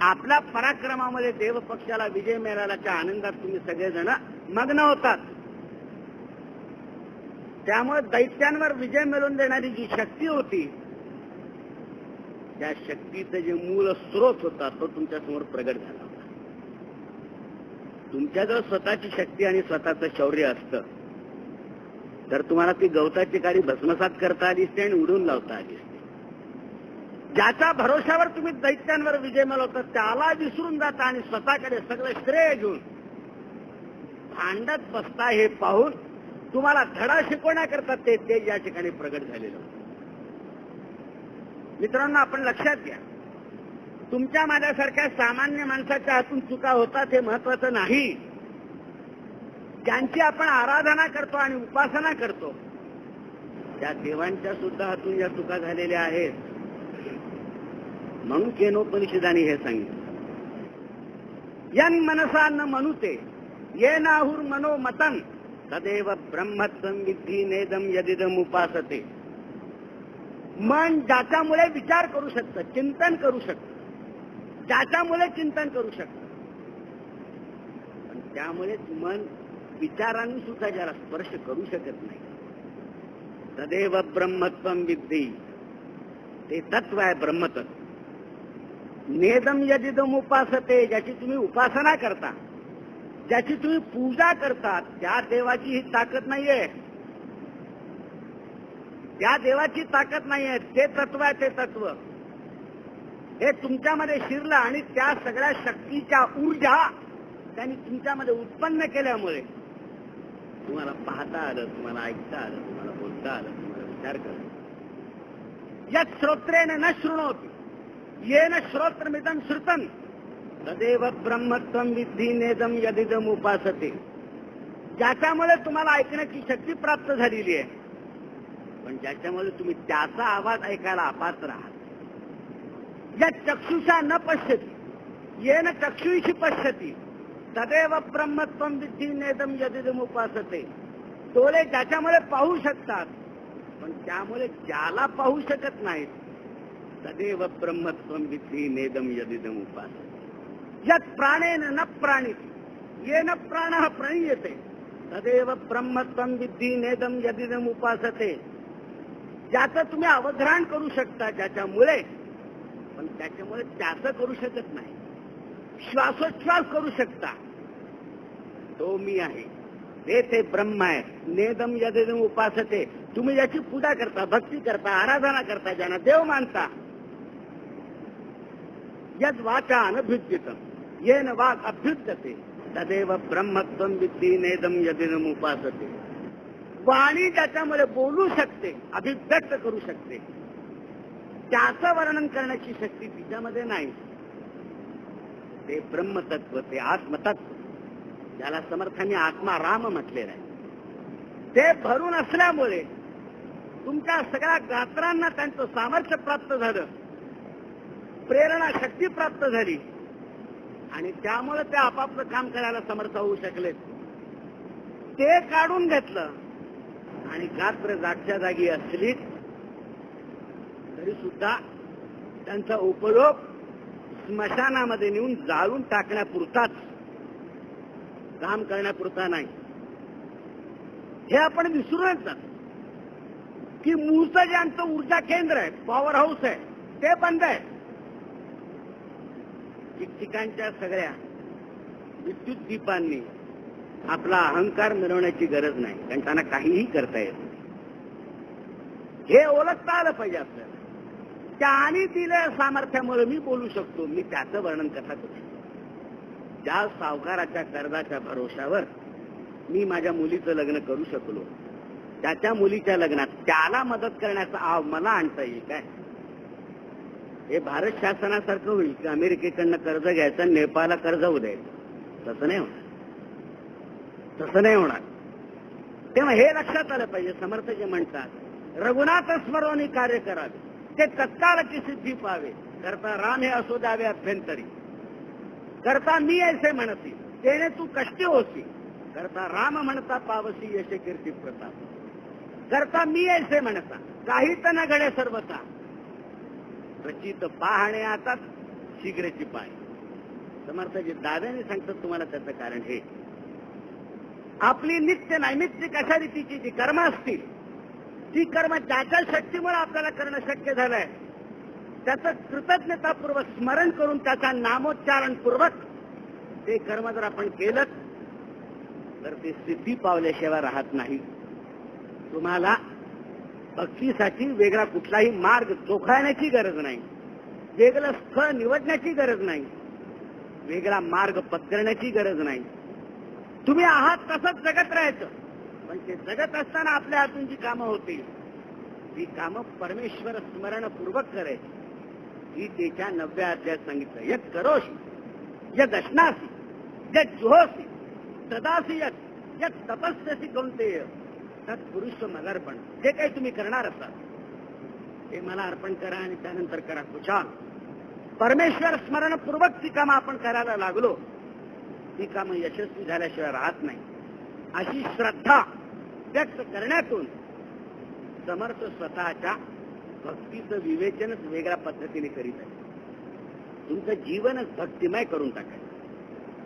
आपल्या पराक्रमामध्ये देव पक्षाला विजय मिळाल्याच्या आनंदात तुम्ही सगळेजण मग्न होतात. त्यामुळे दैत्यांवर विजय मिळवून देणारी जी शक्ती होती त्या शक्तीचं जे मूळ स्रोत होता तो तुमच्या समोर प्रगट झाला होता. तुमच्याजवळ स्वतःची शक्ती आणि स्वतःचं शौर्य असतं तर तुम्हाला ती गवताची काडी भस्मसात करता आली असते आणि उडून लावता आली असते. ज्याच्या भरोशावर तुम्ही दैत्यांवर विजय मिळवता त्याला विसरून जाता आणि स्वतःकडे सगळं श्रेय घेऊन भांडत बसता हे पाहून तुम्हाला धडा शिकवण्याकरता ते या ठिकाणी प्रगट झालेलं होतं. मित्रांनो, आपण लक्षात घ्या, तुमच्या माझ्यासारख्या सामान्य माणसाच्या हातून चुका होतात हे महत्वाचं नाही. ज्यांची आपण आराधना करतो आणि उपासना करतो त्या देवांच्या सुद्धा हातून या चुका झालेल्या आहेत. म्हणून केनोपनिषदाने हे सांगितलं, यन मनसा न मनुते ये नाहुर मनोमतम तदेव ब्रह्मत्वं विद्धि नेदम यदिदम उपासते. मन ज्याच्यामुळे विचार करू शकतं, चिंतन करू शकतं, ज्याच्यामुळे चिंतन करू शकतं, पण त्यामुळेच मन विचारांनी सुद्धा ज्याला स्पर्श करू शकत नाही. तदेव ब्रह्मत्वं विद्धि, ते तत्व आहे ब्रह्मतत्व. नेदम यदिदम उपासते, ज्याची तुम्ही उपासना करता, ज्याची तुम्ही पूजा करता, त्या देवाची ही ताकद नाहीये, त्या देवाची ताकद नाहीये. ते तत्व आहे, ते तत्व हे तुमच्यामध्ये शिरलं आणि त्या सगळ्या शक्तीच्या ऊर्जा त्यांनी तुमच्यामध्ये उत्पन्न केल्यामुळे तुम्हाला पाहता आलं, तुम्हाला ऐकता आलं, तुम्हाला बोलता आलं, तुम्हाला विचार करता. यत् श्रोत्रेण न शृणोति येन श्रोत्रमिदं श्रुतं तदेव ब्रह्मत्वं विद्धि नेदम यदिदम उपासते. ज्याच्यामुळे तुम्हाला ऐकण्याची शक्ती प्राप्त झालेली आहे, पण ज्याच्यामुळे तुम्ही त्याचा आवाज ऐकायला अपात्र आहात. या चक्षुषा न पश्यति येन चक्षुषी पश्यति तदेव ब्रह्मत्वं विद्धि नेदम यदिदम उपासते. डोळे ज्याच्यामुळे पाहू शकतात, पण त्यामुळे ज्याला पाहू शकत नाहीत, तदेव ब्रह्मत्वं विद्धि नेदम यदिदम उपासते. यत् प्राणेन न प्राणिति येन प्राणः प्रणीयते तदेव ब्रह्मत्वं विद्धि नेदम यदिदम उपासते. ज्याचं तुम्ही अवघ्राण करू शकता ज्याच्यामुळे, पण त्याच्यामुळे त्याचं करू शकत नाही. श्वासोच्छ्वास करू शकता, तो मी आहे, ते ब्रह्म आहे. नेदम यदिदम उपासते. तुम्ही ज्याची पूजा करता, भक्ती करता, आराधना करता, ज्यांना देव मानता, यद वाचा अनभ्युज्यतम येन वाक् अभ्युज्यते तदेव ब्रह्मत्वं विद्धि नेदम यदिदम उपासते. वाणी ज्याच्यामुळे बोलू शकते, अभिव्यक्त करू शकते, त्याचं वर्णन करण्याची शक्ती तिच्यामध्ये नाही. ते ब्रह्मतत्व, ते आत्मतत्व, ज्याला समर्थांनी आत्मा राम म्हटलेला आहे, ते भरून असल्यामुळे तुमच्या सगळ्या गात्रांना त्यांचं सामर्थ्य प्राप्त झालं, प्रेरणा शक्ती प्राप्त झाली आणि त्यामुळे ते आपापलं काम करायला समर्थ होऊ शकले. ते काढून घेतलं आणि गात्र जागच्या जागी असली तरी सुद्धा त्यांचा उपयोग स्मशानामध्ये नेऊन जाळून टाकण्यापुरताच, काम करण्यापुरता नाही. हे आपण विसरूनच जातो की मूळचं जे आमचं ऊर्जा केंद्र आहे, पॉवर हाऊस आहे, ते बंद आहे. ठिकठिकाणच्या सगळ्या विद्युत दीपांनी आपला अहंकार मिळवण्याची गरज नाही, कारण त्यांना काहीही करता येत. हे ओळखता आलं पाहिजे आपल्याला. त्याने दिलेल्या सामर्थ्यामुळे मी बोलू शकतो, मी त्याचं वर्णन कसा करू शकतो. ज्या सावकाराच्या कर्जाच्या भरोशावर मी माझ्या मुलीचं लग्न करू शकलो, त्याच्या मुलीच्या लग्नात त्याला मदत करण्याचा आव मला आणता येईल काय? हे भारत शासनासारखं होईल की अमेरिकेकडनं कर्ज घ्यायचं, नेपाळला कर्ज द्यायचं? तसं नाही होणार, तसं नाही होणार. तेव्हा हे लक्षात आलं पाहिजे. समर्थ जे म्हणतात रघुनाथ स्मरोनी कार्य करावे, ते तत्काळची सिद्धी पावे, करता राम हे असो द्यावे अभ्यंतरी. करता मी ऐसे म्हणती तेने तू कष्टी होसी, करता राम म्हणता पावसी यश कीर्ती प्रताप. करता मी ऐसे म्हणता काही तर न घडे सर्वता, रचित पाहणे आता शीघ्रची पाय. समर्थ जे दाव्याने सांगतात तुम्हाला त्याचं कारण हे, आपली नित्य नैमित्तिक अशा रीतीची जी कर्म असतील, ती कर्म ज्याच्या शक्तीमुळे आपल्याला करणं शक्य झालंय, त्याचं कृतज्ञतापूर्वक स्मरण करून त्याचा नामोच्चारणपूर्वक ते कर्म जर आपण केलं तर ते सिद्धी पावल्याशिवाय राहत नाही. तुम्हाला भक्तीसाठी वेगळा कुठलाही मार्ग चोखाळण्याची गरज नाही, वेगळं स्थळ निवडण्याची गरज नाही, वेगळा मार्ग पत्करण्याची गरज नाही. तुम्ही आहात तसंच जगत राहायचं, पण ते जगत असताना आपल्या हातून जी कामं होतील ती कामं परमेश्वर स्मरणपूर्वक करायची. ही त्याच्या 9व्या अध्यायात सांगितलं. यत् करोषि यद् अश्नासि यत् जुहोसि तदासि यत् तपस्यसि कौन्तेय तत्पुरुष मदर्पण. जे काही तुम्ही करणार असाल ते मला अर्पण करा आणि त्यानंतर करा कुशाल. परमेश्वर स्मरणपूर्वक ती कामं आपण करायला लागलो, ती कामं यशस्वी झाल्याशिवाय राहत नाही. अशी श्रद्धा व्यक्त करण्यातून समर्थ स्वतःच्या भक्तीचं विवेचनच वेगळ्या पद्धतीने करीत आहे. तुमचं जीवनच भक्तिमय करून टाकायचं.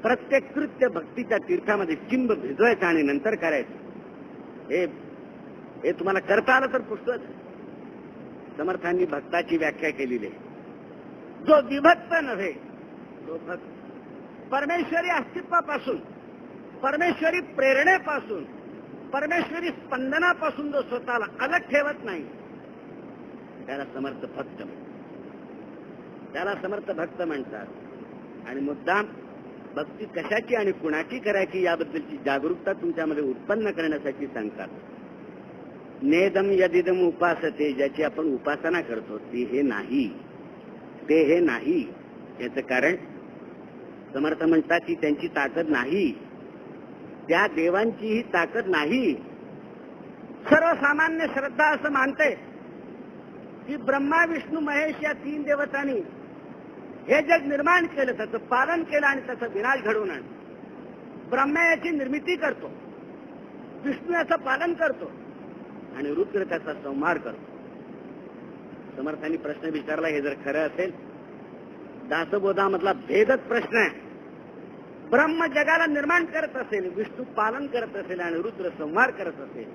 प्रत्येक कृत्य भक्तीच्या तीर्थामध्ये चिंब भिजवायचं आणि नंतर करायचं. हे तुम्हाला करता आलं तर पुस्तक. समर्थांनी भक्ताची व्याख्या केलेली आहे. जो विभक्त नव्हे तो भक्त. परमेश्वरी अस्तित्वापासून, परमेश्वरी प्रेरणेपासून, परमेश्वरी स्पंदनापासून जो स्वतःला अलग ठेवत नाही त्याला समर्थ भक्त म्हणतात. त्याला समर्थ भक्त म्हणतात. आणि मुद्दाम भक्ती कशाची आणि कुणाची करायची याबद्दलची जागरूकता तुमच्यामध्ये उत्पन्न करण्यासाठी सांगतात. नेदम यदिदम उपासते, ज्याची आपण उपासना करतो ती हे नाही, ते हे नाही. याचं कारण समर्थ म्हणतात की त्यांची ताकद नाही, त्या देवांचीही ताकद नाही. सर्वसामान्य श्रद्धा असं मानते की ब्रह्मा विष्णू महेश या तीन देवतांनी हे जग निर्माण केलं, त्याचं पालन केलं आणि त्याचा विनाश घडवून आणलं. ब्रह्मा याची निर्मिती करतो, विष्णू याचं पालन करतो आणि रुद्र त्याचा संहार करतो. समर्थांनी प्रश्न विचारला, हे जर खरं असेल, दासबोधामधला भेदच प्रश्न आहे. ब्रह्म जगाला निर्माण करत असेल, विष्णू पालन करत असेल आणि रुद्र संहार करत असेल,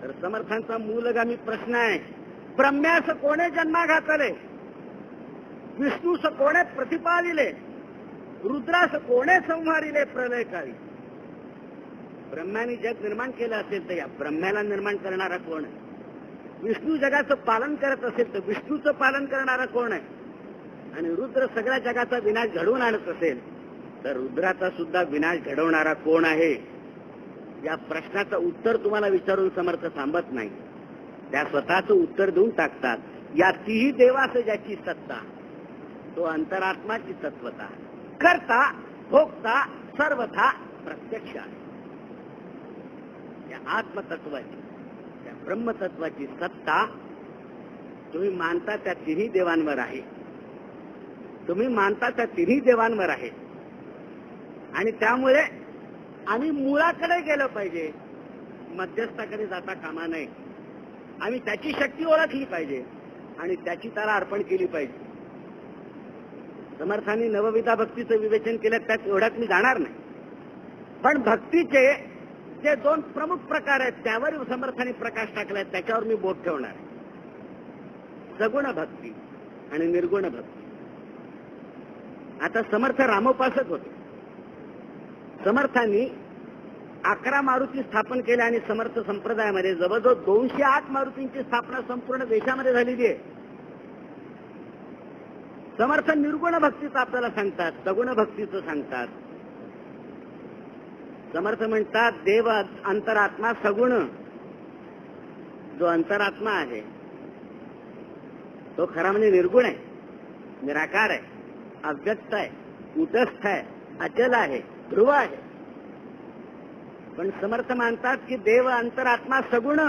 तर समर्थांचा मूलगामी प्रश्न आहे, ब्रह्म्यास कोणे जन्मा घातले, विष्णूस कोणे प्रतिपादिले, रुद्रास कोणे संहारिले प्रलयकाळी. ब्रह्म्याने जग निर्माण केलं असेल तर या ब्रह्म्याला निर्माण करणारा कोण आहे? विष्णू जगाचं पालन करत असेल तर विष्णूचं पालन करणारा कोण आहे? आणि रुद्र सगळ्या जगाचा विनाश घडवून आणत असेल तर रुद्राचा सुद्धा विनाश घडवणारा कोण आहे? या प्रश्नाचं उत्तर तुम्हाला विचारून समर्थ थांबत नाही, त्या स्वतःचं उत्तर देऊन टाकतात. या तिही देवास ज्याची सत्ता, तो अंतरात्माची तत्वता, करता भोगता सर्वथा प्रत्यक्ष आहे. त्या आत्मतत्वाची, त्या ब्रह्मतत्वाची सत्ता तुम्ही मानता त्या तिन्ही देवांवर आहे. तुम्ही मानता त्या तिन्ही देवांवर आहे. आणि त्यामुळे आम्ही मुळाकडे गेलो पाहिजे, मध्यस्थाकडे जाता कामा नये. आम्ही त्याची शक्ती ओळखली पाहिजे आणि त्याची त्याला अर्पण केली पाहिजे. समर्थांनी नवविधा भक्तीचं विवेचन केलं, त्यात एवढ्यात मी जाणार नाही. पण भक्तीचे जे दोन प्रमुख प्रकार आहेत त्यावर समर्थांनी प्रकाश टाकलाय, त्याच्यावर मी बोट ठेवणार आहे. सगुण भक्ती आणि निर्गुण भक्ती. आता समर्थ रामोपासक होते. समर्थांनी 11 मारुती स्थापन केल्या आणि समर्थ संप्रदायामध्ये जवळजवळ 208 मारुतींची स्थापना संपूर्ण देशामध्ये झालेली आहे. समर्थ निर्गुण भक्तीचं आपल्याला सांगतात, सगुण भक्तीचं सांगतात. समर्थ म्हणतात देव अंतरात्मा सगुण. जो अंतरात्मा आहे तो खरा म्हणजे निर्गुण आहे, निराकार आहे, अव्यक्त आहे, कुटस्थ आहे, अचल आहे, ध्रुव आहे. पण समर्थ मानतात की देव अंतरात्मा सगुण.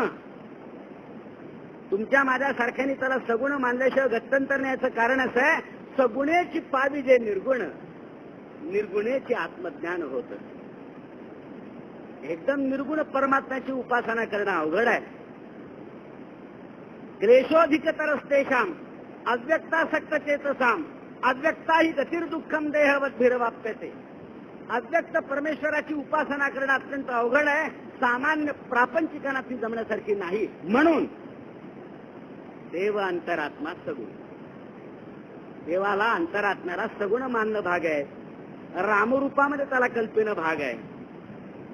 तुमच्या माझ्यासारख्याने त्याला सगुण मानल्याशिवाय गत्यंतर नाही. याचं कारण असं आहे, सगुणेची पावी जे निर्गुण, निर्गुणेचे आत्मज्ञान होत. एकदम निर्गुण परमात्म्याची उपासना करणं अवघड आहे. क्लेशोधिकतरस्तेषाम अव्यक्तासक्त चेतसाम अव्यक्ता ही गतिर्दुःखम देहवत भिरवाप्यते. अव्यक्त परमेश्वराची उपासना करणं अत्यंत अवघड आहे, सामान्य प्रापंचिकांना ती जमण्यासारखी नाही. म्हणून देव अंतरात्मा सगुण. देवाला अंतरात्म्याला सगुण मानणं भाग आहे, रामरूपामध्ये त्याला कल्पना भाग आहे.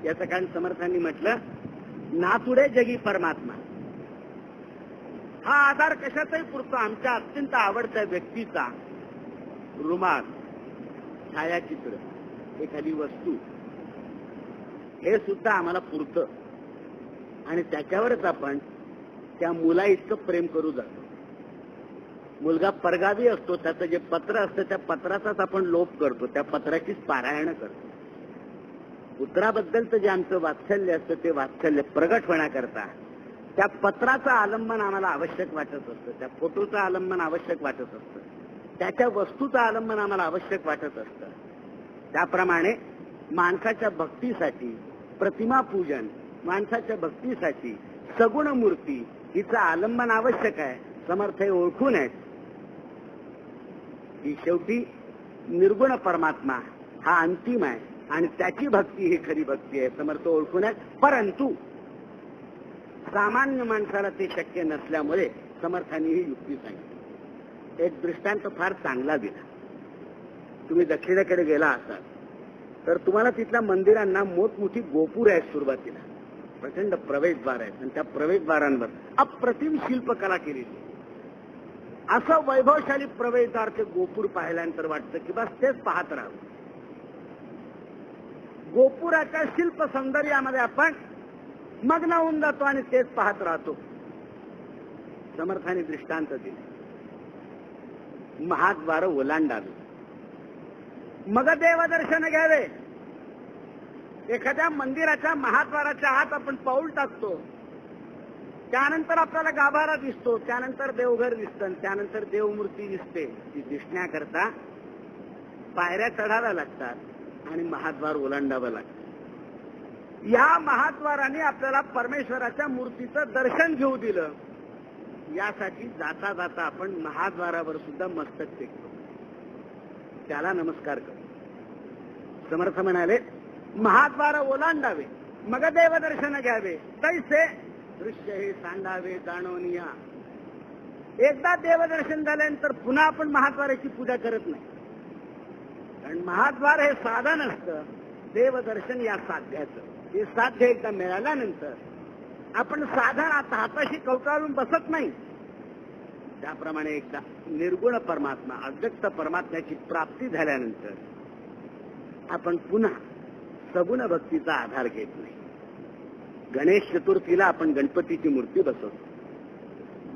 याचं कारण समर्थांनी म्हटलं, नातुडे जगी परमात्मा. हा आधार कशाचाही पुरतो. आमच्या अत्यंत आवडत्या व्यक्तीचा रुमाल, छायाचित्र, एखादी वस्तू, हे सुद्धा आम्हाला पुरतं. आणि त्याच्यावरच आपण त्या मुला इतकं प्रेम करू जातो. मुलगा परगावी असतो, त्याचं जे पत्र असतं त्या पत्राचाच आपण लोप करतो, त्या पत्राचीच पारायण करतो. पुत्राबद्दलचं जे आमचं वात्सल्य असतं ते वात्सल्य प्रगट होण्याकरता त्या पत्राचं आलंबन आम्हाला आवश्यक वाटत असतं, त्या फोटोचं आलंबन आवश्यक वाटत असतं. त्याच्या वस्तूचं आलंबन आम्हाला आवश्यक वाटत असतं. त्याप्रमाणे माणसाच्या भक्तीसाठी प्रतिमा पूजन, माणसाच्या भक्तीसाठी सगुण मूर्ती हिचं आलंबन आवश्यक आहे. समर्थ हे ओळखून आहेत की शेवटी निर्गुण परमात्मा हा अंतिम आहे आणि त्याची भक्ती ही खरी भक्ती आहे. समर्थ ओळखून आहेत, परंतु सामान्य माणसाला ते शक्य नसल्यामुळे समर्थांनी ही युक्ती सांगितली. एक दृष्टांत फार चांगला दिला. तुम्ही दक्षिणेकडे गेला असाल तर तुम्हाला तिथल्या मंदिरांना मोठमोठी गोपूर आहेत. सुरुवातीला प्रचंड प्रवेशद्वार आहेत आणि त्या प्रवेशद्वारांवर अप्रतिम शिल्पकला केलेली. असं वैभवशाली प्रवेशद्वार ते गोपूर पाहिल्यानंतर वाटतं की बस तेच पाहत राहावं. गोपुराच्या शिल्प सौंदर्यामध्ये आपण मग्न होऊन जातो आणि तेच पाहत राहतो. समर्थाने दृष्टांत दिले. महाद्वार ओलांडावे मग देवदर्शन घ्यावे. एखाद्या मंदिराच्या महाद्वाराच्या आत आपण पाऊल टाकतो, त्यानंतर आपल्याला गाभारा दिसतो, त्यानंतर देवघर दिसतं, त्यानंतर देवमूर्ती दिसते. ती दिसण्याकरता पायऱ्या चढाव्या लागतात आणि महाद्वार ओलांडावं लागतं. या महाद्वाराने आपल्याला परमेश्वराच्या मूर्तीचं दर्शन घेऊ दिलं. यासाठी जाता जाता आपण महाद्वारावर सुद्धा मस्तक टेकतो, त्याला नमस्कार करतो. समर्थ म्हणाले महाद्वार ओलांडावे मग देवदर्शन घ्यावे, तैसे दृश्य हे सांडावे जाणवनिया. एकदा देवदर्शन झाल्यानंतर पुन्हा आपण महाद्वाराची पूजा करत नाही, कारण महाद्वार हे साधन असतं देवदर्शन या साध्याचं. हे साध्य एकदा मिळाल्यानंतर आपण साधन आता हाताशी कवटाळून बसत नाही. त्याप्रमाणे एकदा निर्गुण परमात्मा अव्यक्त परमात्म्याची प्राप्ती झाल्यानंतर आपण पुन्हा सगुण भक्तीचा आधार घेत नाही. गणेश चतुर्थीला आपण गणपतीची मूर्ती बसवतो,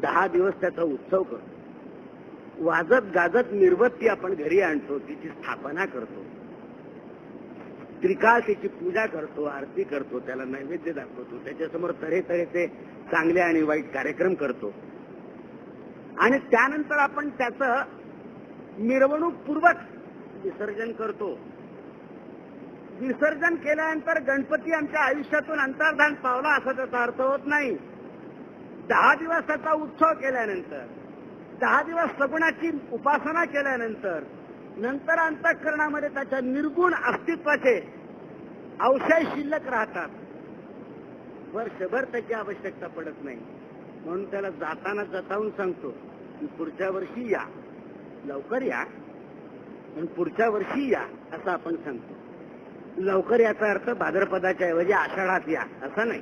10 दिवस त्याचा उत्सव करतो, वाजत गाजत निर्वत्ती आपण घरी आणतो, तिची स्थापना करतो, त्रिकाळ त्याची पूजा करतो, आरती करतो, त्याला नैवेद्य दाखवतो, त्याच्यासमोर तऱ्हेतऱ्हेचे चांगले आणि वाईट कार्यक्रम करतो आणि त्यानंतर आपण त्याचं मिरवणूकपूर्वक विसर्जन करतो. विसर्जन केल्यानंतर गणपती आमच्या आयुष्यातून अंतर्धान पावला असा त्याचा अर्थ होत नाही. 10 दिवस त्याचा उत्सव केल्यानंतर, 10 दिवस सगुणाची उपासना केल्यानंतर नंतर अंतःकरणामध्ये त्याच्या निर्गुण अस्तित्वाचे अवशय शिल्लक राहतात. वर्षभर त्याची आवश्यकता पडत नाही. म्हणून त्याला जाताना जतावून सांगतो की पुढच्या वर्षी या, लवकर या, पण पुढच्या वर्षी या असं आपण सांगतो. लवकर याचा अर्थ भाद्रपदाच्या ऐवजी आषाढात या असा नाही,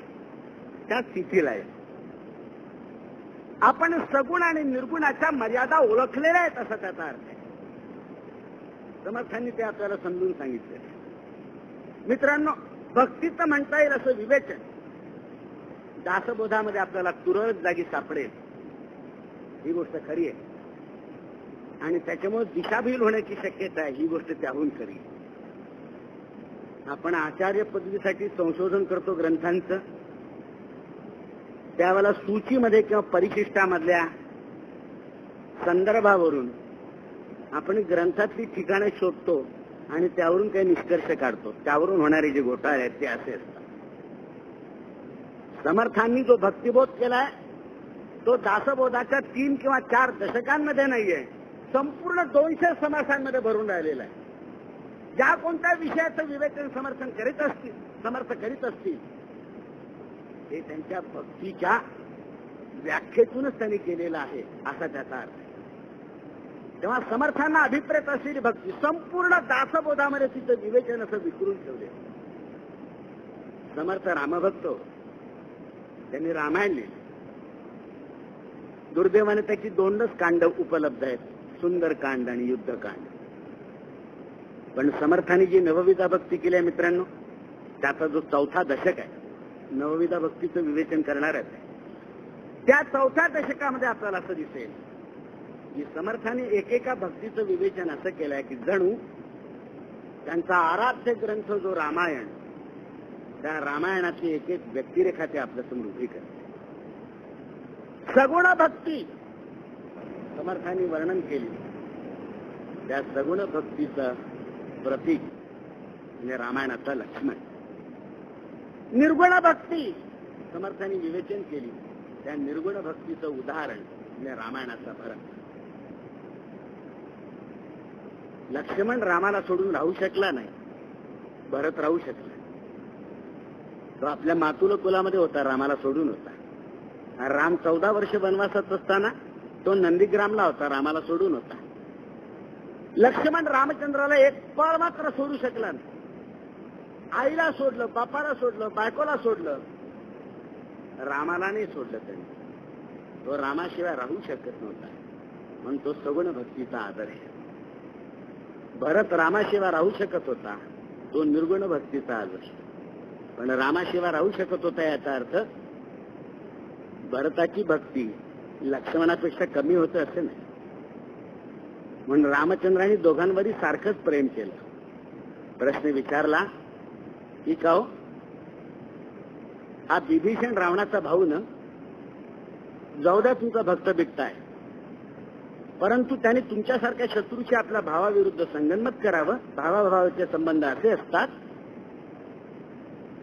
त्या स्थितीला आहे. आपण सगुण आणि निर्गुणाच्या मर्यादा ओळखलेल्या आहेत असा त्याचा अर्थ आहे. समर्थांनी ते आपल्याला समजून सांगितलं. मित्रांनो, भक्तीचं म्हणता येईल असं विवेचन दासबोधामध्ये आपल्याला तुरळक जागी सापडेल, ही गोष्ट खरी आहे. आणि त्याच्यामुळे दिशाभूल होण्याची शक्यता आहे, ही गोष्ट त्याहून खरी. आपण आचार्य पदवीसाठी संशोधन करतो ग्रंथांचं, त्यावेळेला सूचीमध्ये किंवा परिशिष्टामधल्या संदर्भावरून आपण ग्रंथातली ठिकाणे शोधतो आणि त्यावरून काही निष्कर्ष काढतो. त्यावरून होणारे जे घोटाळे आहेत ते असे असतात. समर्थांनी जो भक्तिबोध केलाय तो दासबोधाच्या 3 किंवा 4 दशकांमध्ये नाहीये, संपूर्ण 200 समासांमध्ये भरून राहिलेला आहे. ज्या कोणत्या विषयाचं विवेचन समर्थ करीत असतील ते त्यांच्या भक्तीच्या व्याख्येतूनच त्यांनी केलेलं आहे असा त्याचा अर्थ. तेव्हा समर्थांना अभिप्रेत असलेली भक्ती संपूर्ण दासबोधामध्ये तिचं विवेचन असं विखरून ठेवले. समर्थ रामभक्त, त्यांनी रामायण लिहिले. दुर्दैवाने त्याची 2च कांड उपलब्ध आहेत, सुंदरकांड आणि युद्धकांड. पण समर्थांनी जी नवविधा भक्ती केली आहे मित्रांनो, त्याचा जो 4था दशक आहे, नवविधा भक्तीचं विवेचन करणारच आहे. त्या 4थ्या दशकामध्ये आपल्याला असं दिसेल की समर्थांनी एकेका भक्तीचं विवेचन असं केलंय की जणू त्यांचा आराध्य ग्रंथ जो रामायण, त्या रामायणाची एक एक व्यक्तिरेखा ते आपल्यासमोर उभी करते. सगुण भक्ती समर्थांनी वर्णन केली. त्या सगुण भक्तीचं प्रतीक म्हणजे रामायणाचा लक्ष्मण. निर्गुण भक्ती समर्थांनी विवेचन केली, त्या निर्गुण भक्तीचं उदाहरण म्हणजे रामायणाचा भरत. लक्ष्मण रामाला सोडून राहू शकला नाही, भरत राहू शकला. तो आपल्या मातुल कुलामध्ये होता, रामाला सोडून होता. राम 14 वर्ष वनवासात असताना तो नंदीग्रामला होता, रामाला सोडून होता. लक्ष्मण रामचंद्राला एक पळ मात्र सोडू शकला नाही. आईला सोडलं, बापाला सोडलं, बायकोला सोडलं, रामाला नाही सोडलं. त्यांनी तो रामाशिवाय राहू शकत नव्हता, म्हणून तो सगुण भक्तीचा आदर्श. भरत रामाशिवाय राहू शकत होता, तो निर्गुण भक्तीचा आदर्श. पण रामाशिवाय राहू शकत होता याचा अर्थ भरताची भक्ती लक्ष्मणापेक्षा कमी होतं असं नाही. म्हणून रामचंद्रांनी दोघांवरही सारखंच प्रेम केलं. प्रश्न विचारला की का हो, हा विभीषण रावणाचा भाऊ न, जाऊ द्या तुमचा भक्त बिकताय, परंतु त्याने तुमच्यासारख्या शत्रूशी आपल्या भावाविरुद्ध संगनमत करावं. भावाभावाचे संबंध असे असतात.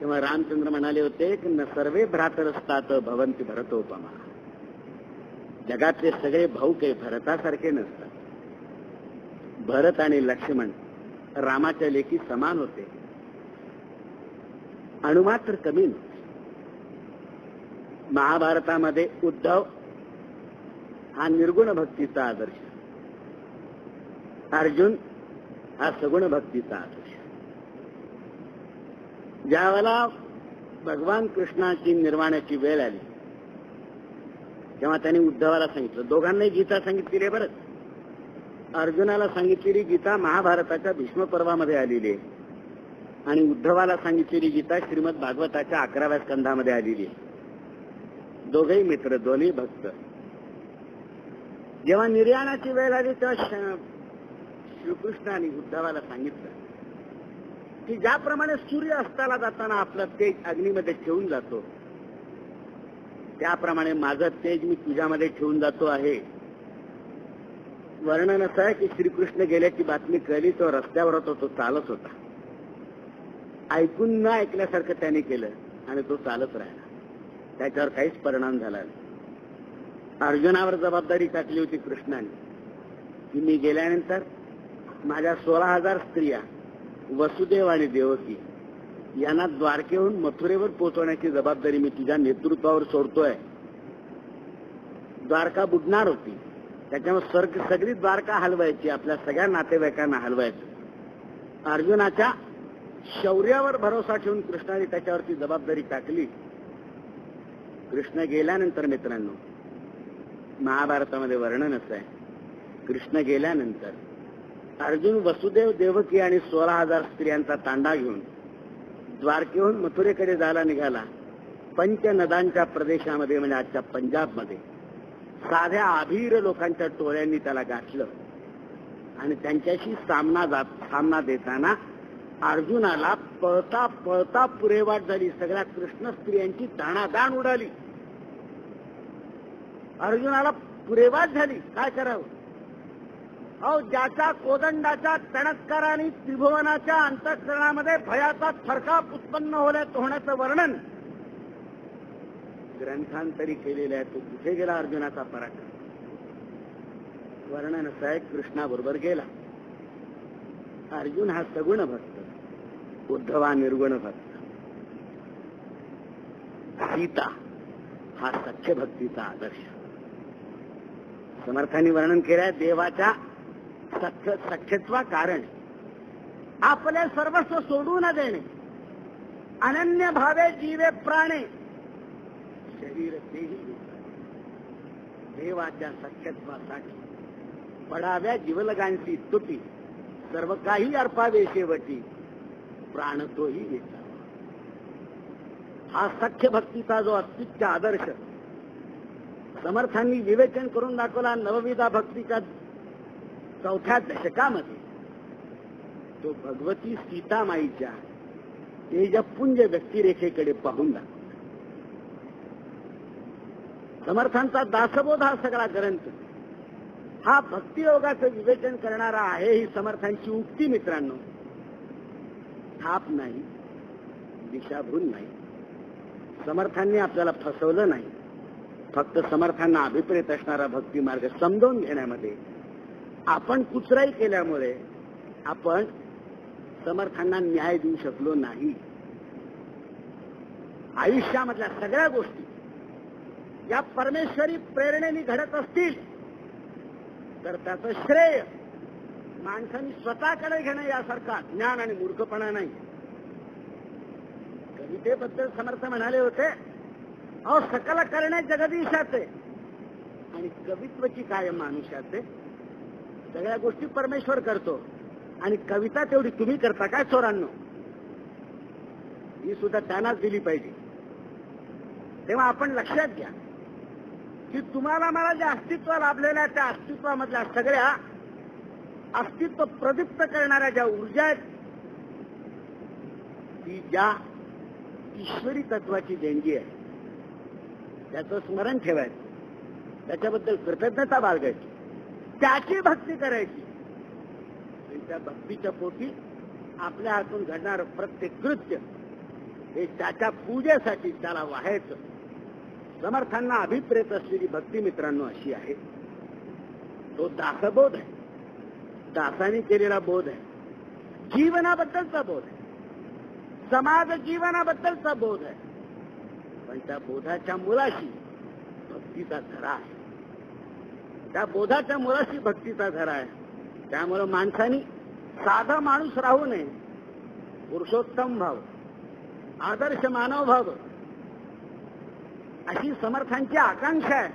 तेव्हा रामचंद्र म्हणाले होते की न सर्वे भ्रातरस्तात भवंती भरतोपमा. जगातले सगळे भाऊ काही भरतासारखे नसतात. भरत आणि लक्ष्मण रामाच्या लेखी समान होते, अणुमात्र कमी नव्हते. महाभारतामध्ये उद्धव हा निर्गुण भक्तीचा आदर्श, अर्जुन हा सगुण भक्तीचा आदर्श. ज्यावेळेला भगवान कृष्णाची निर्वाणाची वेळ आली तेव्हा त्यांनी उद्धवाला सांगितलं, दोघांनाही गीता सांगितलेली बरं. अर्जुनाला सांगितलेली गीता महाभारताच्या भीष्म पर्वामध्ये आलेली आहे आणि उद्धवाला सांगितलेली गीता श्रीमद भागवताच्या 11व्या स्कंधामध्ये आलेली आहे. दोघेही मित्र, दोन्ही भक्त. जेव्हा निर्याणाची वेळ आली तेव्हा श्रीकृष्णाने उद्धवाला सांगितलं की ज्याप्रमाणे सूर्य अस्ताला जाताना आपलं तेज अग्नीमध्ये ठेवून जातो, त्याप्रमाणे माझं तेज मी तुझ्यामध्ये ठेवून जातो आहे. वर्णन असं आहे की श्रीकृष्ण गेल्याची बातमी कळली, तो रस्त्यावर होता, तो चालत होता. ऐकून न ऐकल्यासारखं त्याने केलं आणि तो चालत राहिला. त्याच्यावर काहीच परिणाम झाला नाही. अर्जुनावर जबाबदारी टाकली होती कृष्णाने की मी गेल्यानंतर माझ्या 16,000 स्त्रिया वसुदेव आणि देवकी यांना द्वारकेहून मथुरेवर पोहोचवण्याची जबाबदारी मी तुझ्या नेतृत्वावर सोडतोय. द्वारका बुडणार होती, त्याच्यामुळे सगळी द्वारका हलवायची, आपल्या सगळ्या नातेवाईकांना हलवायचं. अर्जुनाच्या शौर्यावर भरोसा ठेवून कृष्णाने त्याच्यावरती जबाबदारी टाकली. कृष्ण गेल्यानंतर मित्रांनो, महाभारतामध्ये वर्णन असं आहे, कृष्ण गेल्यानंतर अर्जुन वसुदेव देवकी आणि 16,000 स्त्रियांचा तांडा घेऊन द्वारकेहून मथुरेकडे जायला निघाला. पंचनदांच्या प्रदेशामध्ये म्हणजे आजच्या पंजाबमध्ये साध्या अभीर लोकांच्या टोळ्यांनी त्याला गाठलं आणि त्यांच्याशी सामना देताना अर्जुनाला पळता पळता पुरेवाट झाली. सगळ्या कृष्ण स्त्रियांची दाणादाण उडाली. अर्जुनाला पुरेवाट झाली, काय करावं. अहो, ज्याच्या कोदंडाच्या टणत्काराने त्रिभुवनाच्या अंतःकरणामध्ये भयाचा थरकाप उत्पन्न होण्याचं वर्णन ग्रंथांतरी केलेलं आहे. तो कुठे गेला अर्जुनाचा पराक्रम. वर्णन असं आहे, कृष्णाबरोबर गेला. अर्जुन हा सगुण भक्त, उद्धव हा निर्गुण भक्त. सीता हा सख्य भक्तीचा आदर्श. समर्थांनी वर्णन केलंय, देवाच्या सख्यत्वा कारण आपले सर्वस्व सोडून देणे, अनन्य भावे जीवे प्राणे, शरीर तेही देवाच्या सख्यत्वासाठी पडाव्या जीवलगांची तुटी, सर्व काही अर्पावे शेवटी, प्राण तोही वेचावा. हा सख्य भक्तीचा जो अत्युच्च आदर्श समर्थांनी विवेचन करून दाखवला नवविधा भक्तीच्या 4थ्या दशकामध्ये, तो भगवती सीतामाईच्या तेजपुंज व्यक्तिरेखेकडे पाहून दाखवला. समर्थांचा दासबोध हा सगळा ग्रंथ हा भक्तियोगाचं विवेचन करणारा आहे ही समर्थांची उक्ती मित्रांनो. थाप नाही, दिशाभूल नाही. समर्थांनी आपल्याला फसवलं नाही. फक्त समर्थांना अभिप्रेत असणारा भक्ती मार्ग समजावून घेण्यामध्ये आपण कुचराई केल्यामुळे आपण समर्थांना न्याय देऊ शकलो नाही. आयुष्यामधल्या सगळ्या गोष्टी या परमेश्वरी प्रेरणेने घडत असतील तर त्याचं श्रेय माणसांनी स्वतःकडे घेणं यासारखा ज्ञान आणि मूर्खपणा नाही. कवितेबद्दल समर्थ म्हणाले होते, अहो सकल करणे जगदीशाचे आणि कवित्वची काय मानुष्याचे. सगळ्या गोष्टी परमेश्वर करतो आणि कविता तेवढी तुम्ही करता काय चोरांनो. ही सुद्धा त्यांनाच दिली पाहिजे. तेव्हा आपण लक्षात घ्या की तुम्हाला मला जे अस्तित्व लाभलेल्या त्या अस्तित्वामधल्या सगळ्या अस्तित्व प्रदीप्त करणाऱ्या ज्या ऊर्जा आहेत ती ज्या ईश्वरी तत्वाची देणगी आहे त्याचं स्मरण ठेवायचं, त्याच्याबद्दल कृतज्ञता बाळगायची, त्याची भक्ती करायची आणि त्या भक्तीच्या पोटी आपल्या हातून घडणारं प्रत्येक कृत्य हे त्याच्या पूजेसाठी त्याला वाहायचं. समर्थांना अभिप्रेत असलेली भक्ती मित्रांनो अशी आहे. तो दासबोध आहे, दासाने केलेला बोध आहे, जीवनाबद्दलचा बोध आहे, समाज जीवनाबद्दलचा बोध आहे. पण त्या बोधाच्या मुळाशी भक्तीचा धरा आहे. त्या बोधाच्या मुळाशी भक्तीचा धरा आहे. त्यामुळे माणसानी साधा माणूस राहू नये, पुरुषोत्तम व्हावं, आदर्श मानव व्हावं अशी समर्थांची आकांक्षा आहे.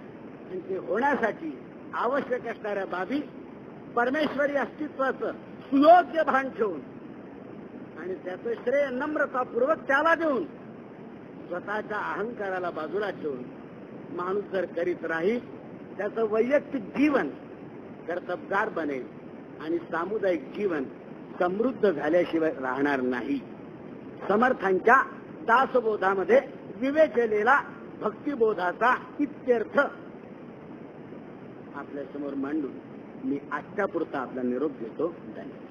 आणि ते होण्यासाठी आवश्यक असणाऱ्या बाबी परमेश्वरी अस्तित्वाचं सुयोग्य भान ठेवून आणि त्याचं श्रेय नम्रतापूर्वक त्याला देऊन स्वतःच्या अहंकाराला बाजूला ठेवून माणूस जर करीत राहील त्याचं वैयक्तिक जीवन कर्तबगार बनेल आणि सामुदायिक जीवन समृद्ध झाल्याशिवाय राहणार नाही. समर्थांच्या दासबोधामध्ये विवेचलेला भक्तिबोधाचा इत्यर्थ आपल्यासमोर मांडून मी आजच्या पुरता आपला निरोप घेतो. धन्यवाद.